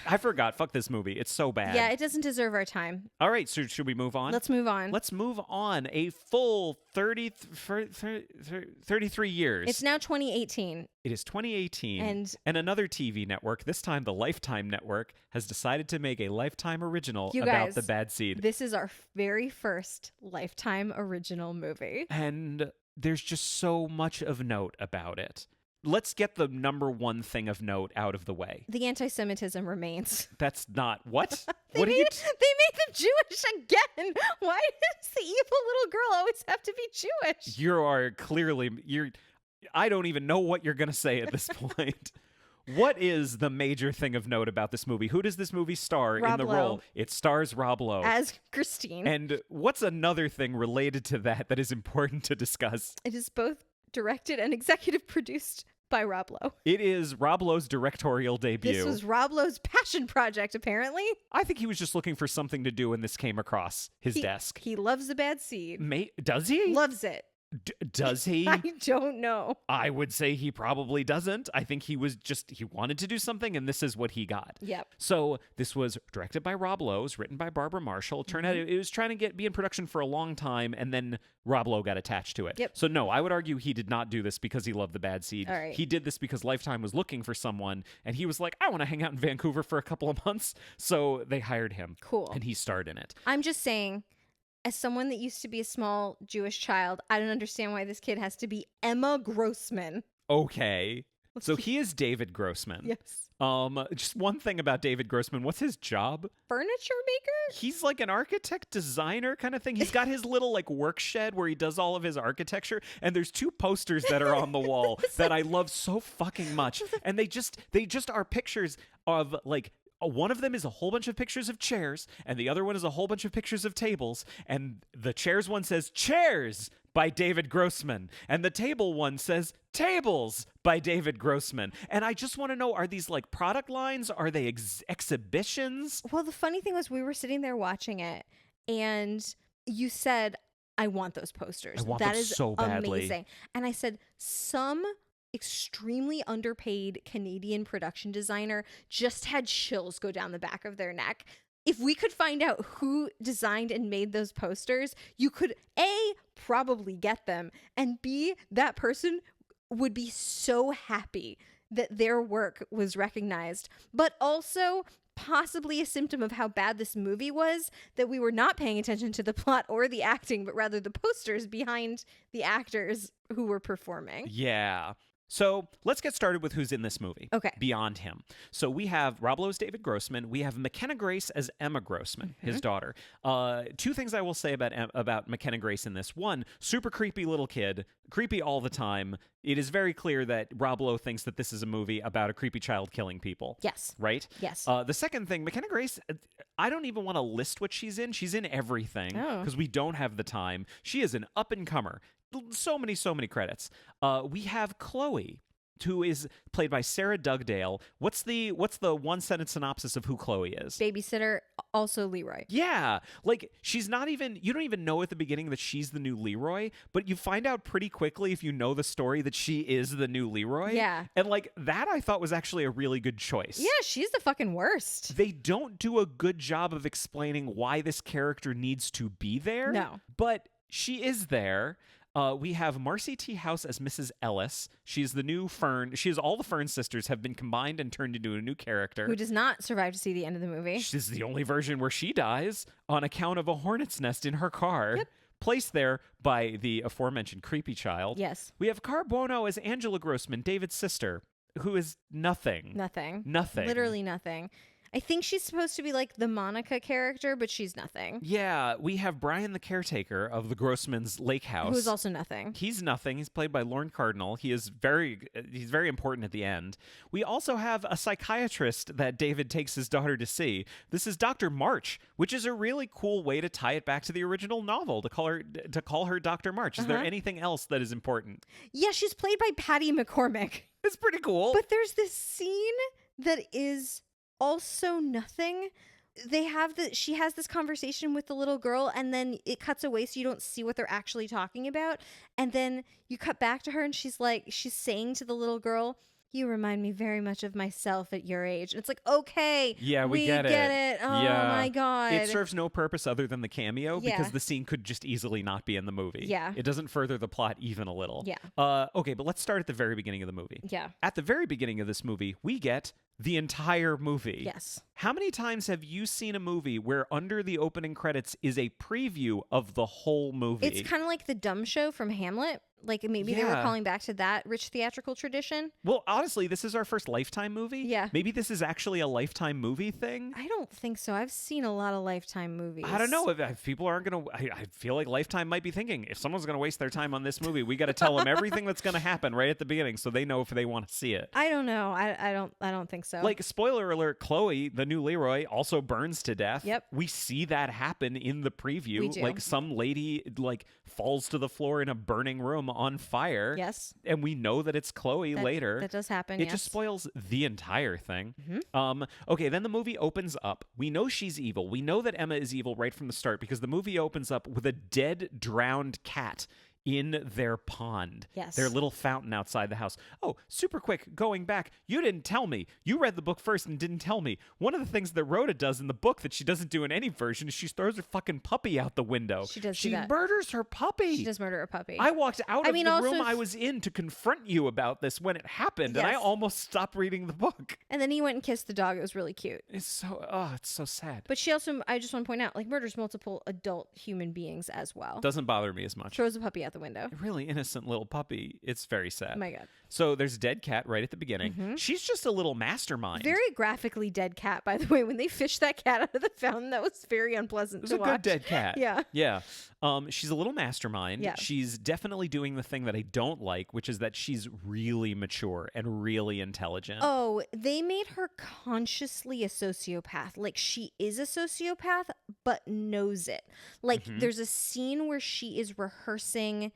I forgot. Fuck this movie. It's so bad. Yeah, it doesn't deserve our time. All right, so should we move on? Let's move on. Let's move on. A full 33 years. It's now 2018. It is 2018, and another TV network, this time the Lifetime Network, has decided to make a Lifetime original about The Bad Seed. This is our very first Lifetime original movie. And there's just so much of note about it. Let's get the number one thing of note out of the way. The anti-Semitism remains. That's not... What? They made them Jewish again. Why does the evil little girl always have to be Jewish? You are clearly... I don't even know what you're going to say at this point. What is the major thing of note about this movie? Who does this movie star in the role? It stars Rob Lowe. As Christine. And what's another thing related to that is important to discuss? It is both directed and executive produced by Rob Lowe. It is Rob Lowe's directorial debut. This was Rob Lowe's passion project, apparently. I think he was just looking for something to do, and this came across his desk. He loves The Bad Seed. Does he? Loves it. Does he? I don't know. I would say he probably doesn't. I think he wanted to do something, and this is what he got. Yep. So this was directed by Rob Lowe, written by Barbara Marshall. Turned out it was trying to be in production for a long time, and then Rob Lowe got attached to it. Yep. So no, I would argue he did not do this because he loved The Bad Seed. All right. He did this because Lifetime was looking for someone, and he was like, I want to hang out in Vancouver for a couple of months. So they hired him. Cool. And he starred in it. I'm just saying, as someone that used to be a small Jewish child, I don't understand why this kid has to be Emma Grossman. Okay. So he is David Grossman. Yes. Just one thing about David Grossman. What's his job? Furniture maker? He's like an architect designer kind of thing. He's got his little like work shed where he does all of his architecture. And there's 2 posters that are on the wall that I love so fucking much. And they just are pictures of like, one of them is a whole bunch of pictures of chairs, and the other one is a whole bunch of pictures of tables. And the chairs one says, Chairs by David Grossman. And the table one says, Tables by David Grossman. And I just want to know, are these like product lines? Are they exhibitions? Well, the funny thing was we were sitting there watching it, and you said, I want those posters. I want that them is so badly. amazing. And I said, some extremely underpaid Canadian production designer just had chills go down the back of their neck. If we could find out who designed and made those posters, you could A, probably get them, and B, that person would be so happy that their work was recognized, but also possibly a symptom of how bad this movie was, that we were not paying attention to the plot or the acting, but rather the posters behind the actors who were performing. Yeah. So let's get started with who's in this movie. Okay. Beyond him. So we have Rob Lowe as David Grossman. We have McKenna Grace as Emma Grossman, his daughter. Two things I will say about McKenna Grace in this. One, super creepy little kid, creepy all the time. It is very clear that Rob Lowe thinks that this is a movie about a creepy child killing people. Yes. Right? Yes. The second thing, McKenna Grace, I don't even want to list what she's in. She's in everything because we don't have the time. She is an up-and-comer. So many credits. We have Chloe, who is played by Sarah Dugdale. What's the one sentence synopsis of who Chloe is? Babysitter, also Leroy. Yeah, like she's not even. You don't even know at the beginning that she's the new Leroy, but you find out pretty quickly if you know the story that she is the new Leroy. Yeah, and like that, I thought was actually a really good choice. Yeah, she's the fucking worst. They don't do a good job of explaining why this character needs to be there. No, but she is there. We have Marcy T. House as Mrs. Ellis. She's the new Fern. All the Fern sisters have been combined and turned into a new character. Who does not survive to see the end of the movie. She's the only version where she dies on account of a hornet's nest in her car. Yep. Placed there by the aforementioned creepy child. Yes. We have Cara Buono as Angela Grossman, David's sister, who is nothing. Nothing. Literally nothing. I think she's supposed to be like the Monica character, but she's nothing. Yeah, we have Brian, the caretaker of the Grossman's lake house. Who's also nothing. He's nothing. He's played by Lorne Cardinal. He's very important at the end. We also have a psychiatrist that David takes his daughter to see. This is Dr. March, which is a really cool way to tie it back to the original novel, to call her Dr. March. Is there anything else that is important? Yeah, she's played by Patty McCormick. It's pretty cool. But there's this scene that is also nothing. She has this conversation with the little girl, and then it cuts away so you don't see what they're actually talking about, and then you cut back to her and she's saying to the little girl, "You remind me very much of myself at your age." And it's like, okay, yeah, we get it. Oh my god, it serves no purpose other than the cameo because the scene could just easily not be in the movie. Yeah, it doesn't further the plot even a little. Yeah. Okay, but let's start at the very beginning of the movie. Yeah. At the very beginning of this movie, we get the entire movie. Yes. How many times have you seen a movie where under the opening credits is a preview of the whole movie? It's kind of like the dumb show from Hamlet. Like maybe they were calling back to that rich theatrical tradition. Well, honestly, this is our first Lifetime movie. Yeah. Maybe this is actually a Lifetime movie thing. I don't think so. I've seen a lot of Lifetime movies. I don't know if people aren't going to. I feel like Lifetime might be thinking, if someone's going to waste their time on this movie, we got to tell them everything that's going to happen right at the beginning so they know if they want to see it. I don't know. I don't think so. Like, spoiler alert, Chloe, the new Leroy, also burns to death. Yep. We see that happen in the preview. We do. Like, some lady falls to the floor in a burning room on fire. Yes. And we know that it's Chloe later. That does happen. It just spoils the entire thing. Mm-hmm. Okay, then the movie opens up. We know she's evil. We know that Emma is evil right from the start because the movie opens up with a dead, drowned cat in their pond. Yes. Their little fountain outside the house. Oh, super quick, going back. You didn't tell me. You read the book first and didn't tell me. One of the things that Rhoda does in the book that she doesn't do in any version is she throws her fucking puppy out the window. She does She do that. murders her puppy. She does murder a puppy. I walked out of the also room I was in to confront you about this when it happened, and I Yes. almost stopped reading the book. And then he went and kissed the dog. It was really cute. It's so sad. But she also, I just want to point out, murders multiple adult human beings as well. Doesn't bother me as much. Throws a puppy out the window. Really innocent little puppy. It's very sad. Oh my God. So there's a dead cat right at the beginning. She's just a little mastermind. Very graphically dead cat, by the way. When they fished that cat out of the fountain, that was very unpleasant to watch. It was a good dead cat. Yeah. Yeah. She's a little mastermind. Yeah. She's definitely doing the thing that I don't like, which is that she's really mature and really intelligent. Oh, they made her consciously a sociopath. Like, she is a sociopath, but knows it. Like, there's a scene where she is rehearsing,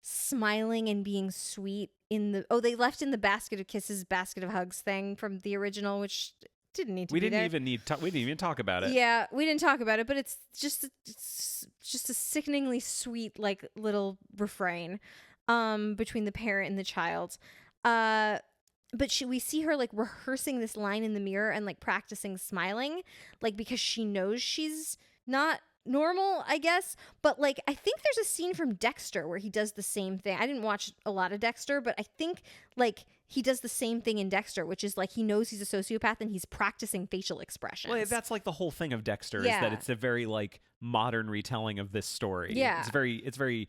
smiling and being sweet in the they left in the basket of kisses, basket of hugs thing from the original, which didn't need to we be didn't there. even we didn't even talk about it. Yeah, we didn't talk about it, but it's just a sickeningly sweet like little refrain between the parent and the child. But we see her like rehearsing this line in the mirror and like practicing smiling, like because she knows she's not normal, I guess. But like I think there's a scene from Dexter where he does the same thing. I didn't watch a lot of Dexter, but I think like he does the same thing in Dexter, which is like he knows he's a sociopath and he's practicing facial expressions. Well, that's like the whole thing of Dexter is Yeah. that it's a very like modern retelling of this story. Yeah. It's very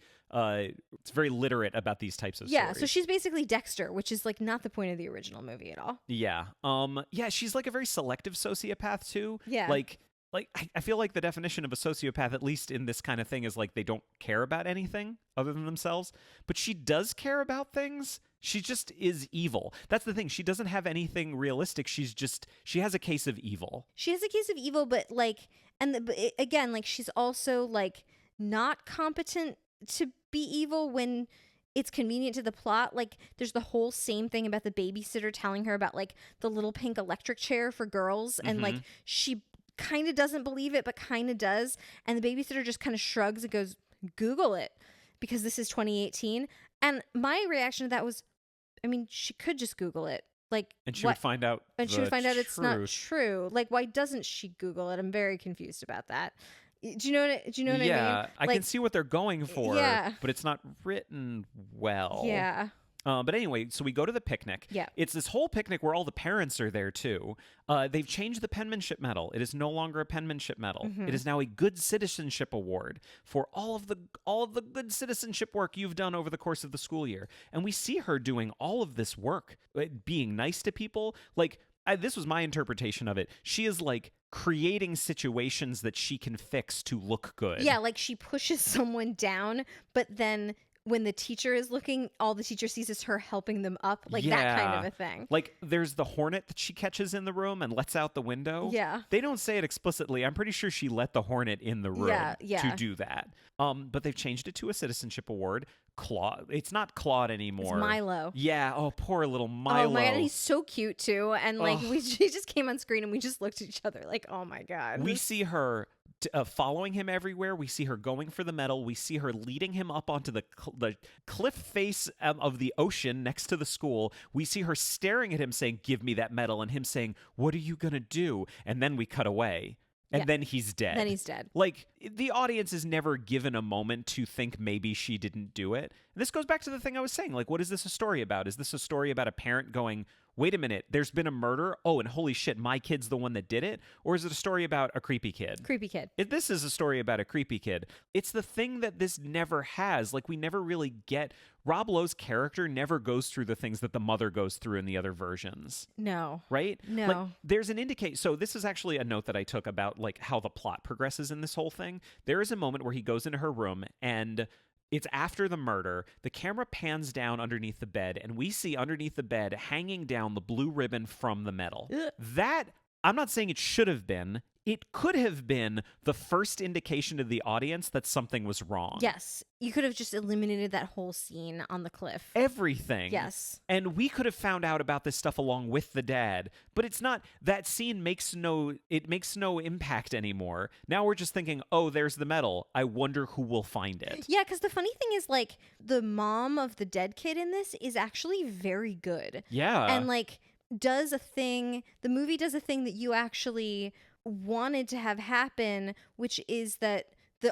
literate about these types of Yeah, stories. so she's basically Dexter, which is like not the point of the original movie at all. Yeah. Yeah, she's like a very selective sociopath too. Yeah. Like I feel like the definition of a sociopath, at least in this kind of thing, is like they don't care about anything other than themselves. But she does care about things. She just is evil. That's the thing. She doesn't have anything realistic. She has a case of evil. She has a case of evil, but like, again, like she's also like not competent to be evil when it's convenient to the plot. Like there's the whole same thing about the babysitter telling her about like the little pink electric chair for girls. And like she kind of doesn't believe it, but kind of does. And the babysitter just kind of shrugs and goes, Google it, because this is 2018. And my reaction to that was, I mean, she could just Google it. Like, And she would find out she would find out it's not truth. true. Like, why doesn't she Google it? I'm very confused about that. Do you know what I mean? Yeah, I Like, can see what they're going for, yeah. but it's not written well. Yeah. But anyway, so we go to the picnic. Yeah. It's this whole picnic where all the parents are there too. They've changed the penmanship medal. It is no longer a penmanship medal. It is now a good citizenship award for all of the good citizenship work you've done over the course of the school year. And we see her doing all of this work, being nice to people. Like this was my interpretation of it. She is like creating situations that she can fix to look good. Yeah, like she pushes someone down, but then when the teacher is looking, all the teacher sees is her helping them up, like that kind of a thing. Like there's the hornet that she catches in the room and lets out the window. Yeah. They don't say it explicitly. I'm pretty sure she let the hornet in the room to do that. But they've changed it to a citizenship award. Claude. It's not Claude anymore. It's Milo. Yeah. Oh, poor little Milo. Oh my God, and he's so cute too. And like she just came on screen and we just looked at each other like, oh my God. We see her following him everywhere. We see her going for the medal. We see her leading him up onto the cliff face of the ocean next to the school. We see her staring at him saying, give me that medal. And him saying, what are you going to do? And then we cut away. And then he's dead. Then he's dead. Like, the audience is never given a moment to think maybe she didn't do it. And this goes back to the thing I was saying. Like, what is this a story about? Is this a story about a parent going, wait a minute, there's been a murder? Oh, and holy shit, my kid's the one that did it? Or is it a story about a creepy kid? Creepy kid. This is a story about a creepy kid. It's the thing that this never has. Like, we never really get... Rob Lowe's character never goes through the things that the mother goes through in the other versions. No. Right? No. Like, there's an indicate. So this is actually a note that I took about like how the plot progresses in this whole thing. There is a moment where he goes into her room and it's after the murder. The camera pans down underneath the bed and we see underneath the bed hanging down the blue ribbon from the medal. That, I'm not saying it should have been. It could have been the first indication to the audience that something was wrong. Yes. You could have just eliminated that whole scene on the cliff. Everything. Yes. And we could have found out about this stuff along with the dad, but it's not, that scene makes no impact anymore. Now we're just thinking, oh, there's the medal. I wonder who will find it. Yeah, because the funny thing is like the mom of the dead kid in this is actually very good. Yeah. And like the movie does a thing that you actually wanted to have happen, which is that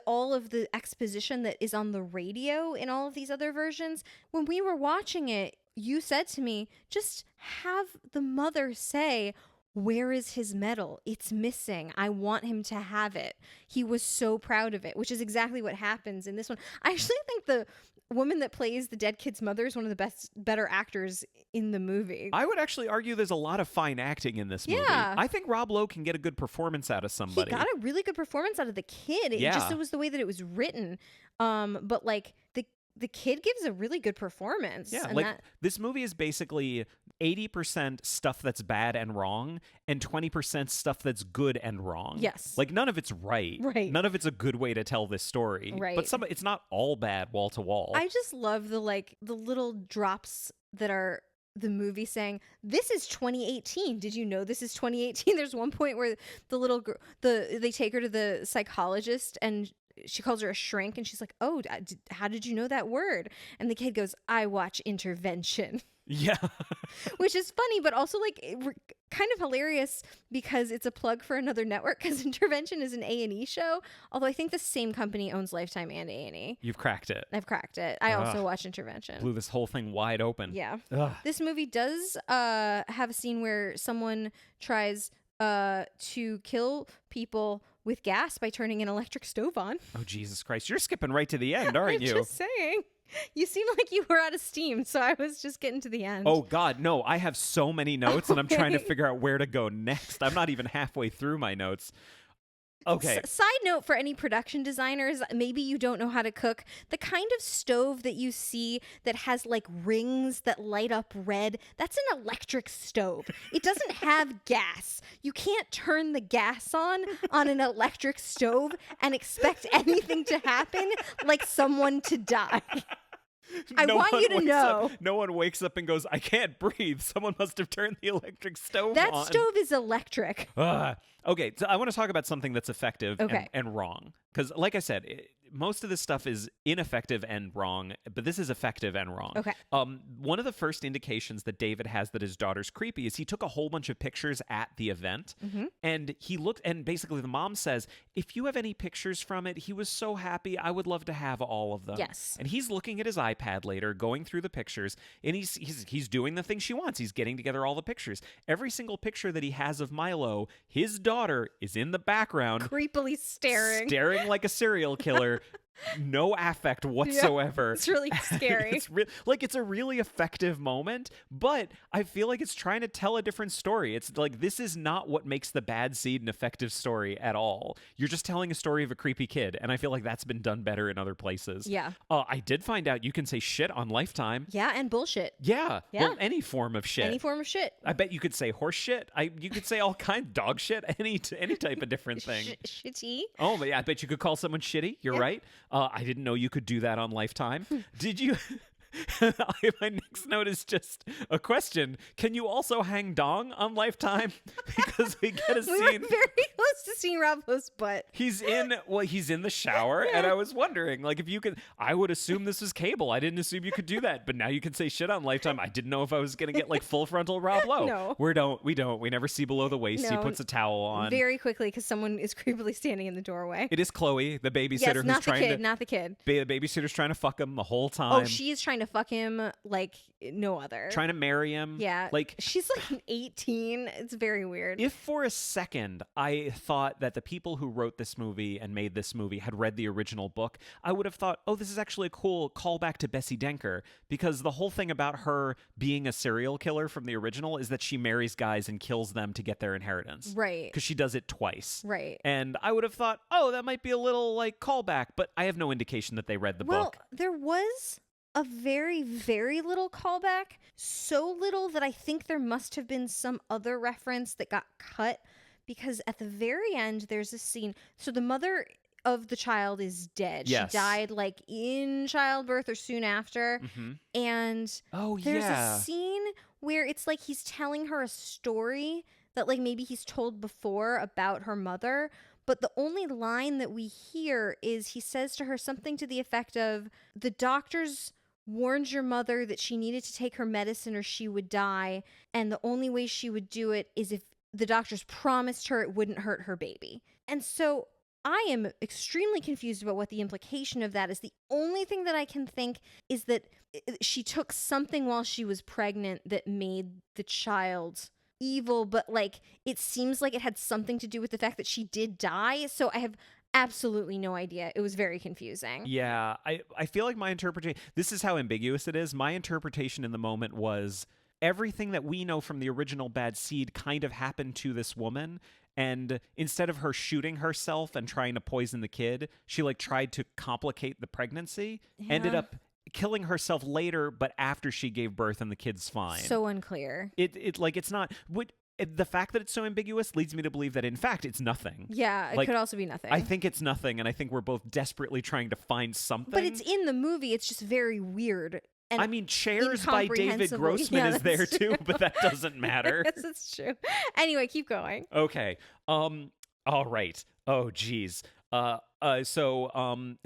all of the exposition that is on the radio in all of these other versions, when we were watching it, you said to me, just have the mother say, where is his medal? It's missing. I want him to have it. He was so proud of it, which is exactly what happens in this one. I actually think the woman that plays the dead kid's mother is one of the better actors in the movie. I would actually argue there's a lot of fine acting in this movie. Yeah. I think Rob Lowe can get a good performance out of somebody. He got a really good performance out of the kid. It was the way that it was written. But like the kid gives a really good performance. Yeah, and like this movie is basically 80% stuff that's bad and wrong and 20% stuff that's good and wrong. Yes. Like none of it's right. Right. None of it's a good way to tell this story. Right. But it's not all bad wall to wall. I just love the little drops that are the movie saying, this is 2018. Did you know this is 2018? There's one point where the little girl, they take her to the psychologist and she calls her a shrink and she's like, oh, how did you know that word? And the kid goes, I watch Intervention. Yeah. Which is funny, but also like kind of hilarious because it's a plug for another network, because Intervention is an A&E show. Although I think the same company owns Lifetime and A&E. You've cracked it. I've cracked it. I also watch Intervention. Blew this whole thing wide open. Yeah. Ugh. This movie does have a scene where someone tries to kill people with gas by turning an electric stove on. Oh, Jesus Christ. You're skipping right to the end, aren't you? I'm just saying. You seem like you were out of steam, so I was just getting to the end. Oh, God, no. I have so many notes, and I'm trying to figure out where to go next. I'm not even halfway through my notes. Okay. Side note for any production designers, maybe you don't know how to cook. The kind of stove that you see that has like rings that light up red, that's an electric stove. It doesn't have gas. You can't turn the gas on an electric stove and expect anything to happen, like someone to die. I want you to know. No one wakes up and goes, I can't breathe. Someone must have turned the electric stove on. That stove is electric. Okay, so I want to talk about something that's effective and wrong. Because, like I said, most of this stuff is ineffective and wrong, but this is effective and wrong. Okay. One of the first indications that David has that his daughter's creepy is he took a whole bunch of pictures at the event, and he looked, and basically the mom says, if you have any pictures from it, he was so happy, I would love to have all of them. Yes. And he's looking at his iPad later, going through the pictures, and he's doing the thing she wants. He's getting together all the pictures. Every single picture that he has of Milo, his daughter is in the background, creepily staring like a serial killer. No affect whatsoever. Yeah, it's really scary. It's a really effective moment, but I feel like it's trying to tell a different story. It's like, this is not what makes The Bad Seed an effective story at all. You're just telling a story of a creepy kid, and I feel like that's been done better in other places. Yeah. I did find out you can say shit on Lifetime. Yeah, and bullshit. Yeah. Well, any form of shit. Any form of shit. I bet you could say horse shit. You could say all kinds, dog shit, any type of different thing. Shitty. Oh, but yeah, I bet you could call someone shitty. You're right. I didn't know you could do that on Lifetime. Did you? My next note is just a question. Can you also hang dong on Lifetime? Because we get a scene. We were very close to seeing Rob Lowe's butt. He's in the shower, and I was wondering, like, if you could. I would assume this was cable. I didn't assume you could do that, but now you can say shit on Lifetime. I didn't know if I was gonna get like full frontal Rob Lowe. No, we don't. We never see below the waist. No. He puts a towel on very quickly because someone is creepily standing in the doorway. It is Chloe, the babysitter, yes, who's not the trying kid, to. Not the kid. The babysitter's trying to fuck him the whole time. Oh, she is trying to fuck him like no other. Trying to marry him. Yeah. Like, she's like 18. It's very weird. If for a second I thought that the people who wrote this movie and made this movie had read the original book, I would have thought, oh, this is actually a cool callback to Bessie Denker, because the whole thing about her being a serial killer from the original is that she marries guys and kills them to get their inheritance. Right. Because she does it twice. Right. And I would have thought, oh, that might be a little like callback, but I have no indication that they read the book. Well, there was a very, very little callback. So little that I think there must have been some other reference that got cut, because at the very end, there's a scene. So the mother of the child is dead. Yes. She died like in childbirth or soon after. Mm-hmm. And there's a scene where it's like he's telling her a story that like maybe he's told before about her mother. But the only line that we hear is he says to her something to the effect of, the doctors warned your mother that she needed to take her medicine or she would die. And the only way she would do it is if the doctors promised her it wouldn't hurt her baby. And so I am extremely confused about what the implication of that is. The only thing that I can think is that she took something while she was pregnant that made the child evil, but like it seems like it had something to do with the fact that she did die. So I have absolutely no idea. It was very confusing. Yeah, I feel like my interpretation, this is how ambiguous it is. My interpretation in the moment was everything that we know from the original Bad Seed kind of happened to this woman. And instead of her shooting herself and trying to poison the kid, she like tried to complicate the pregnancy, ended up killing herself later, but after she gave birth and the kid's fine. So unclear. It's not. The fact that it's so ambiguous leads me to believe that, in fact, it's nothing. Yeah, it could also be nothing. I think it's nothing, and I think we're both desperately trying to find something. But it's in the movie. It's just very weird. and I mean, Chairs by David Grossman is there too, but that doesn't matter. Yes, it's true. Anyway, keep going. Okay. All right. Oh, geez. So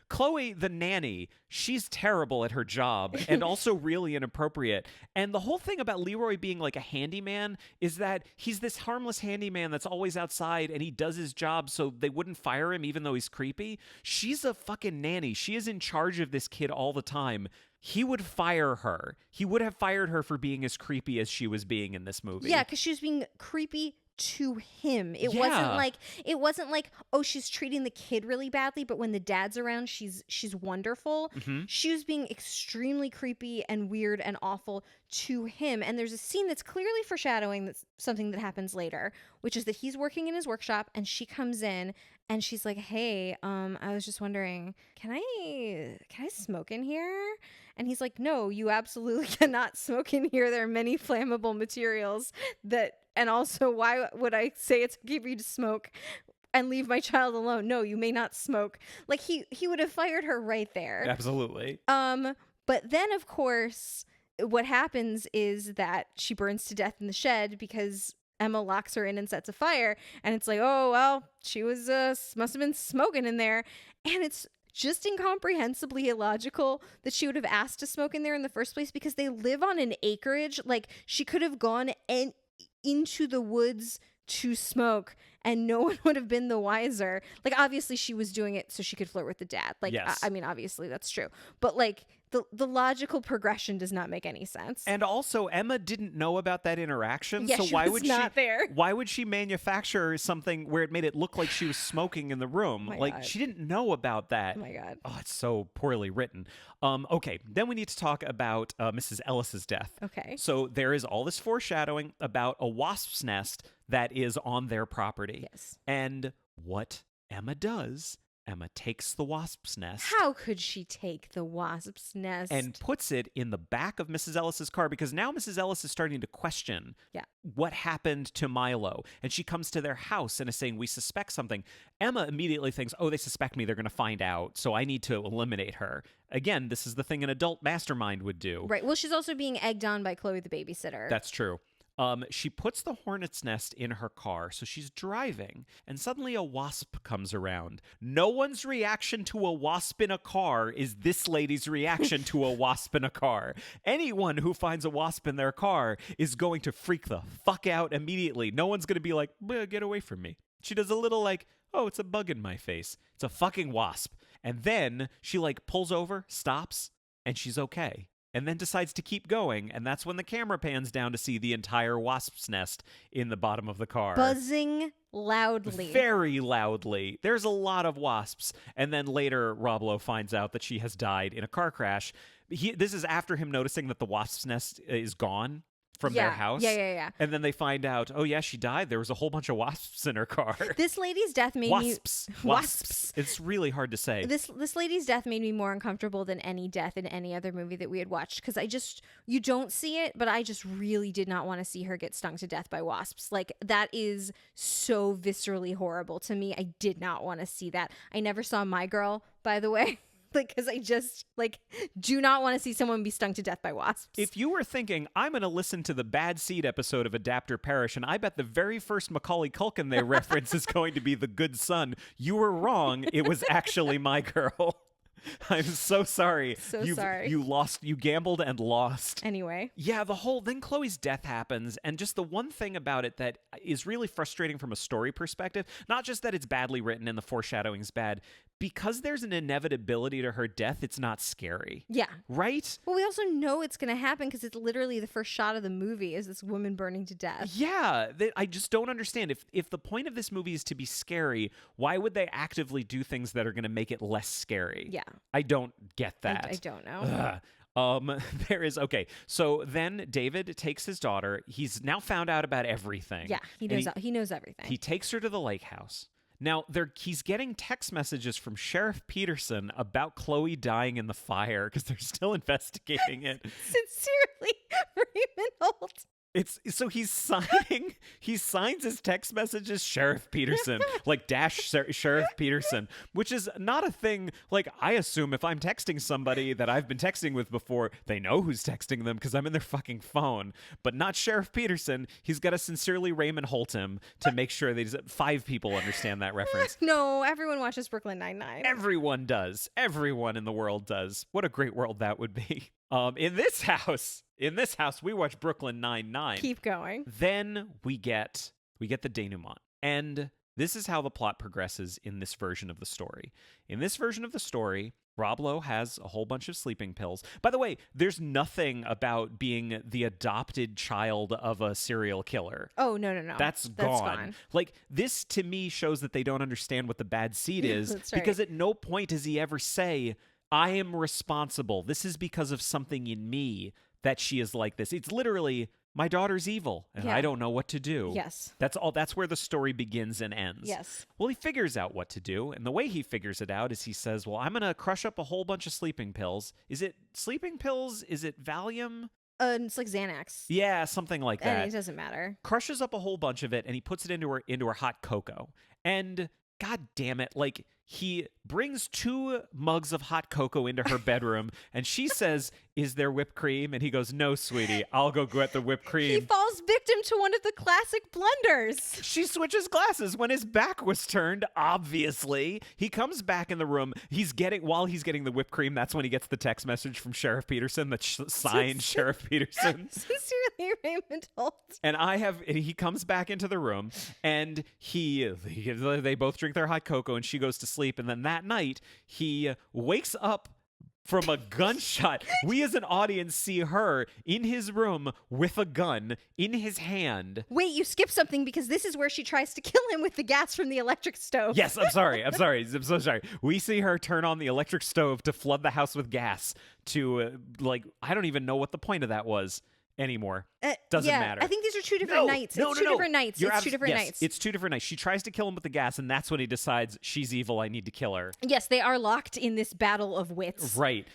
Chloe, the nanny, she's terrible at her job and also really inappropriate. And the whole thing about Leroy being like a handyman is that he's this harmless handyman that's always outside and he does his job so they wouldn't fire him even though he's creepy. She's a fucking nanny. She is in charge of this kid all the time. He would fire her. He would have fired her for being as creepy as she was being in this movie. Yeah, because she was being creepy to him. It wasn't like, oh, she's treating the kid really badly, but when the dad's around, she's wonderful. Mm-hmm. She was being extremely creepy and weird and awful to him. And there's a scene that's clearly foreshadowing that's something that happens later, which is that he's working in his workshop and she comes in and she's like, hey, I was just wondering, can I smoke in here? And he's like, no, you absolutely cannot smoke in here. There are many flammable materials and also, why would I say it's okay for you to smoke and leave my child alone? No, you may not smoke. Like, he would have fired her right there. Absolutely. But then, of course, what happens is that she burns to death in the shed because Emma locks her in and sets a fire. And it's like, oh, well, she was must have been smoking in there. And it's just incomprehensibly illogical that she would have asked to smoke in there in the first place because they live on an acreage. Like, she could have gone into the woods to smoke and no one would have been the wiser. Like, obviously she was doing it so she could flirt with the dad. Like, yes. I mean, obviously that's true. But like the logical progression does not make any sense. And also, Emma didn't know about that interaction. Yeah, so why would she manufacture something where it made it look like she was smoking in the room? Oh like, God. She didn't know about that. Oh my God. Oh, it's so poorly written. Okay, then we need to talk about Mrs. Ellis's death. Okay. So there is all this foreshadowing about a wasp's nest that is on their property. Yes. And what Emma does, Emma takes the wasp's nest. How could she take the wasp's nest? And puts it in the back of Mrs. Ellis's car because now Mrs. Ellis is starting to question what happened to Milo. And she comes to their house and is saying, we suspect something. Emma immediately thinks, oh, they suspect me. They're going to find out. So I need to eliminate her. Again, this is the thing an adult mastermind would do. Right. Well, she's also being egged on by Chloe the babysitter. That's true. She puts the hornet's nest in her car, so she's driving, and suddenly a wasp comes around. No one's reaction to a wasp in a car is this lady's reaction to a wasp in a car. Anyone who finds a wasp in their car is going to freak the fuck out immediately. No one's going to be like, get away from me. She does a little like, oh, it's a bug in my face. It's a fucking wasp. And then she like pulls over, stops, and she's okay. And then decides to keep going, and that's when the camera pans down to see the entire wasp's nest in the bottom of the car. Buzzing loudly. Very loudly. There's a lot of wasps. And then later, Rob Lowe finds out that she has died in a car crash. This is after him noticing that the wasp's nest is gone from their house. Yeah. And then they find out, oh yeah, she died. There was a whole bunch of wasps in her car. This lady's death made Wasps. It's really hard to say. This lady's death made me more uncomfortable than any death in any other movie that we had watched because you don't see it, but I just really did not want to see her get stung to death by wasps. Like, that is so viscerally horrible to me. I did not want to see that. I never saw My Girl, by the way. Because I just, do not want to see someone be stung to death by wasps. If you were thinking, I'm going to listen to the Bad Seed episode of Adapter Parish, and I bet the very first Macaulay Culkin they reference is going to be The Good Son, you were wrong. It was actually My Girl. I'm so sorry. Sorry. You gambled and lost. Anyway. Yeah, then Chloe's death happens, and just the one thing about it that is really frustrating from a story perspective, not just that it's badly written and the foreshadowing's bad, because there's an inevitability to her death, it's not scary. Yeah. Right? Well, we also know it's going to happen because it's literally the first shot of the movie is this woman burning to death. Yeah. I just don't understand. If the point of this movie is to be scary, why would they actively do things that are going to make it less scary? Yeah. I don't get that. I don't know. So then David takes his daughter. He's now found out about everything. Yeah, he knows everything. He takes her to the lake house. Now, he's getting text messages from Sheriff Peterson about Chloe dying in the fire because they're still investigating it. Sincerely, Raymond Holt. So he signs his text messages Sheriff Peterson, like Sheriff Peterson, which is not a thing. Like, I assume if I'm texting somebody that I've been texting with before, they know who's texting them because I'm in their fucking phone, but not Sheriff Peterson. He's got to sincerely Raymond Holt him to make sure that 5 people understand that reference. No, everyone watches Brooklyn Nine-Nine. Everyone does. Everyone in the world does. What a great world that would be. In this house, we watch Brooklyn Nine-Nine. Keep going. Then we get the denouement. And this is how the plot progresses in this version of the story. In this version of the story, Rob Lowe has a whole bunch of sleeping pills. By the way, there's nothing about being the adopted child of a serial killer. Oh, no. That's gone. Like, this to me shows that they don't understand what the bad seed is. That's right. Because at no point does he ever say, I am responsible. This is because of something in me that she is like this. It's literally, my daughter's evil, and I don't know what to do. Yes. That's all. That's where the story begins and ends. Yes. Well, he figures out what to do, and the way he figures it out is he says, well, I'm going to crush up a whole bunch of sleeping pills. Is it sleeping pills? Is it Valium? It's like Xanax. Yeah, something like that. And it doesn't matter. Crushes up a whole bunch of it, and he puts it into her hot cocoa. And God damn it, like, he brings 2 mugs of hot cocoa into her bedroom, and she says, is there whipped cream? And he goes, no, sweetie, I'll go get the whipped cream. He falls victim to one of the classic blunders. She switches glasses when his back was turned, obviously. He comes back in the room. While he's getting the whipped cream, that's when he gets the text message from Sheriff Peterson that signed Sheriff Peterson. Sincerely, Raymond Holt. And he comes back into the room, and they both drink their hot cocoa, and she goes to sleep. And then that night, he wakes up from a gunshot. We as an audience see her in his room with a gun in his hand. Wait, you skipped something because this is where she tries to kill him with the gas from the electric stove. Yes, I'm sorry. I'm so sorry. We see her turn on the electric stove to flood the house with gas to, I don't even know what the point of that was anymore. Doesn't matter. I think these are 2 different nights. It's 2 different nights. It's 2 different nights. It's 2 different nights. She tries to kill him with the gas, and that's when he decides she's evil. I need to kill her. Yes, they are locked in this battle of wits. Right.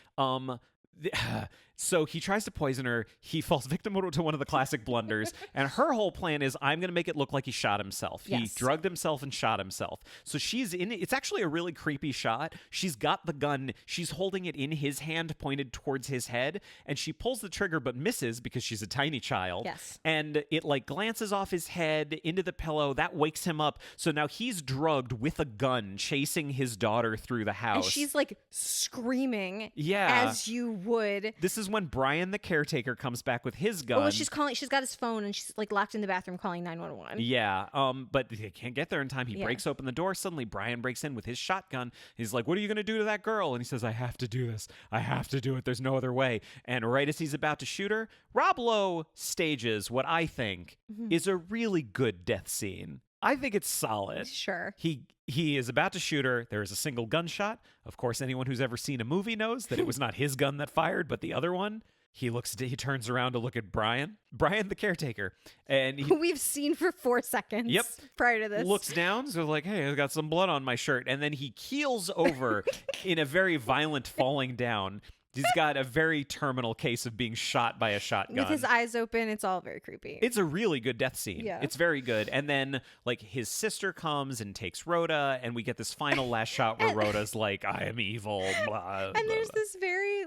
So he tries to poison her. He falls victim to one of the classic blunders. And her whole plan is, I'm going to make it look like he shot himself. Yes. He drugged himself and shot himself. So she's in it. It's actually a really creepy shot. She's got the gun. She's holding it in his hand, pointed towards his head. And she pulls the trigger, but misses because she's a tiny child. Yes. And it glances off his head into the pillow. That wakes him up. So now he's drugged with a gun, chasing his daughter through the house. And she's screaming. Yeah. As you would. This is when Brian the caretaker comes back with his gun. Oh, she's got his phone, and she's locked in the bathroom calling 911. Yeah, but he can't get there in time. He breaks open the door. Suddenly Brian breaks in with his shotgun. He's like, what are you going to do to that girl? And he says, I have to do this. I have to do it. There's no other way. And right as he's about to shoot her, Rob Lowe stages what I think is a really good death scene. I think it's solid. Sure. He is about to shoot her. There is a single gunshot. Of course, anyone who's ever seen a movie knows that it was not his gun that fired, but the other one. He turns around to look at Brian the caretaker, and we've seen for 4 seconds. Yep. Prior to this, looks down, so hey, I got some blood on my shirt, and then he keels over in a very violent falling down. He's got a very terminal case of being shot by a shotgun. With his eyes open, it's all very creepy. It's a really good death scene. Yeah. It's very good. And then, his sister comes and takes Rhoda, and we get this final last shot where Rhoda's like, I am evil, blah, and there's this very,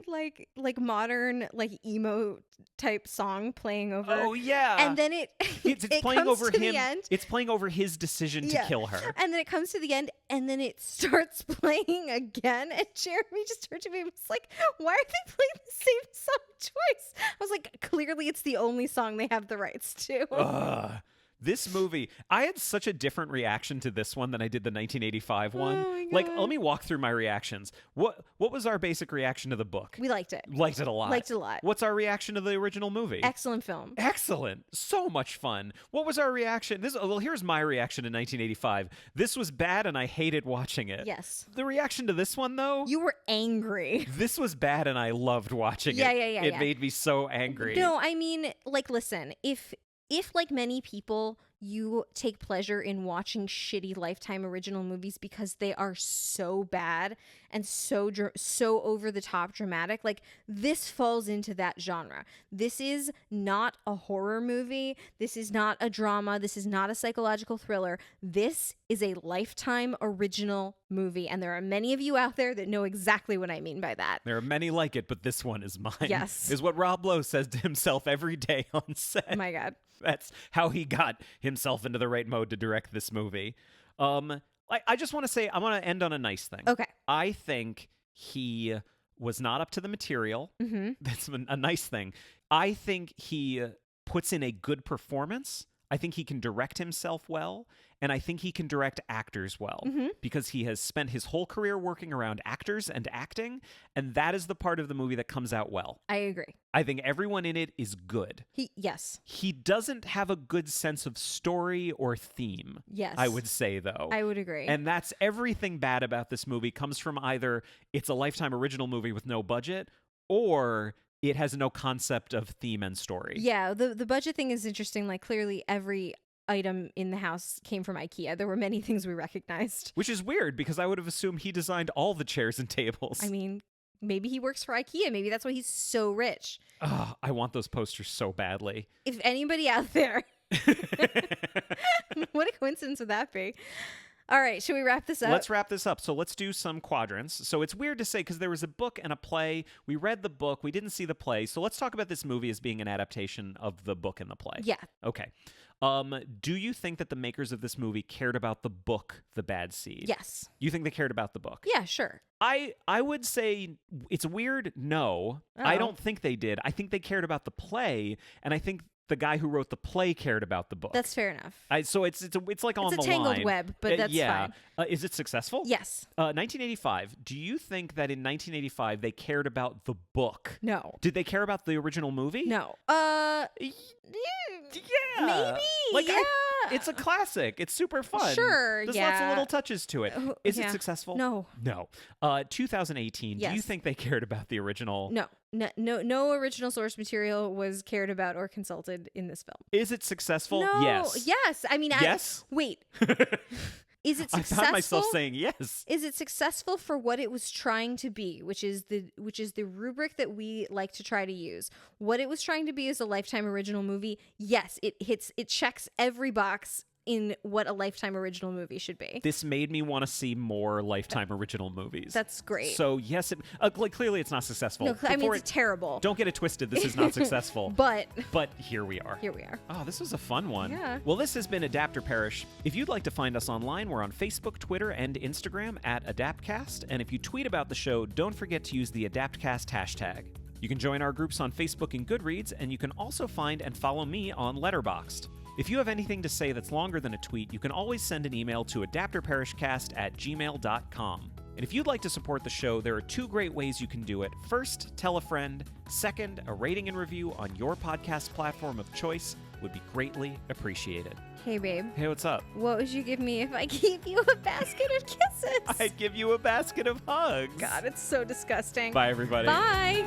modern, emo type song playing over. Oh, yeah. And then it's playing comes over to him. the end. It's playing over his decision to kill her. And then it comes to the end, and then it starts playing again, and Jeremy just turned to me and was like, why are they playing the same song twice? I was like, clearly it's the only song they have the rights to. This movie, I had such a different reaction to this one than I did the 1985 one. Oh my God. Let me walk through my reactions. What was our basic reaction to the book? We liked it. Liked it a lot. Liked it a lot. What's our reaction to the original movie? Excellent film. Excellent. So much fun. What was our reaction? Here's my reaction to 1985. This was bad and I hated watching it. Yes. The reaction to this one, though? You were angry. This was bad and I loved watching it. Yeah. It made me so angry. No, I mean, listen, if like many people, you take pleasure in watching shitty Lifetime original movies because they are so bad and so over the top dramatic. Like, this falls into that genre. This is not a horror movie. This is not a drama. This is not a psychological thriller. This is a Lifetime original movie. And there are many of you out there that know exactly what I mean by that. There are many like it, but this one is mine. Yes. Is what Rob Lowe says to himself every day on set. Oh my God. That's how he got himself into the right mode to direct this movie. I just want to say, I want to end on a nice thing. Okay. I think he was not up to the material. Mm-hmm. That's a nice thing. I think he puts in a good performance. I think he can direct himself well, and I think he can direct actors well, because he has spent his whole career working around actors and acting, and that is the part of the movie that comes out well. I agree. I think everyone in it is good. Yes. He doesn't have a good sense of story or theme. Yes. I would say, though. I would agree. And that's everything bad about this movie comes from either it's a Lifetime original movie with no budget, or it has no concept of theme and story. Yeah, the budget thing is interesting. Like, clearly every item in the house came from IKEA. There were many things we recognized. Which is weird, because I would have assumed he designed all the chairs and tables. I mean, maybe he works for IKEA. Maybe that's why he's so rich. Oh, I want those posters so badly. If anybody out there, what a coincidence would that be? All right, should we wrap this up? Let's wrap this up. So let's do some quadrants. So it's weird to say because there was a book and a play. We read the book. We didn't see the play. So let's talk about this movie as being an adaptation of the book and the play. Yeah. Okay. Do you think that the makers of this movie cared about the book, The Bad Seed? Yes. You think they cared about the book? Yeah, sure. I would say it's weird. No, I don't think they did. I think they cared about the play, and I think the guy who wrote the play cared about the book. That's fair enough. So it's like on the line. It's a tangled web, but that's yeah. fine. Is it successful? Yes. 1985. Do you think that in 1985 they cared about the book? No. Did they care about the original movie? No. Yeah. Maybe. Like, yeah. It's a classic. It's super fun. Sure. There's yeah. lots of little touches to it. Is yeah. it successful? No. No. 2018. Yes. Do you think they cared about the original? No. No original source material was cared about or consulted in this film. Is it successful? No. Yes. Yes. I mean, yes. Wait. Is it successful? I found myself saying yes. Is it successful for what it was trying to be, which is the rubric that we like to try to use? What it was trying to be is a Lifetime original movie. Yes, it checks every box in what a Lifetime original movie should be. This made me want to see more Lifetime original movies. That's great. So yes, clearly it's not successful. No, I mean, it's terrible. Don't get it twisted. This is not successful. But here we are. Here we are. Oh, this was a fun one. Yeah. Well, this has been Adapter Parish. If you'd like to find us online, we're on Facebook, Twitter, and Instagram at AdaptCast. And if you tweet about the show, don't forget to use the AdaptCast hashtag. You can join our groups on Facebook and Goodreads, and you can also find and follow me on Letterboxd. If you have anything to say that's longer than a tweet, you can always send an email to adapterparishcast@gmail.com. And if you'd like to support the show, there are two great ways you can do it. First, tell a friend. Second, a rating and review on your podcast platform of choice would be greatly appreciated. Hey, babe. Hey, what's up? What would you give me if I gave you a basket of kisses? I'd give you a basket of hugs. God, it's so disgusting. Bye, everybody. Bye.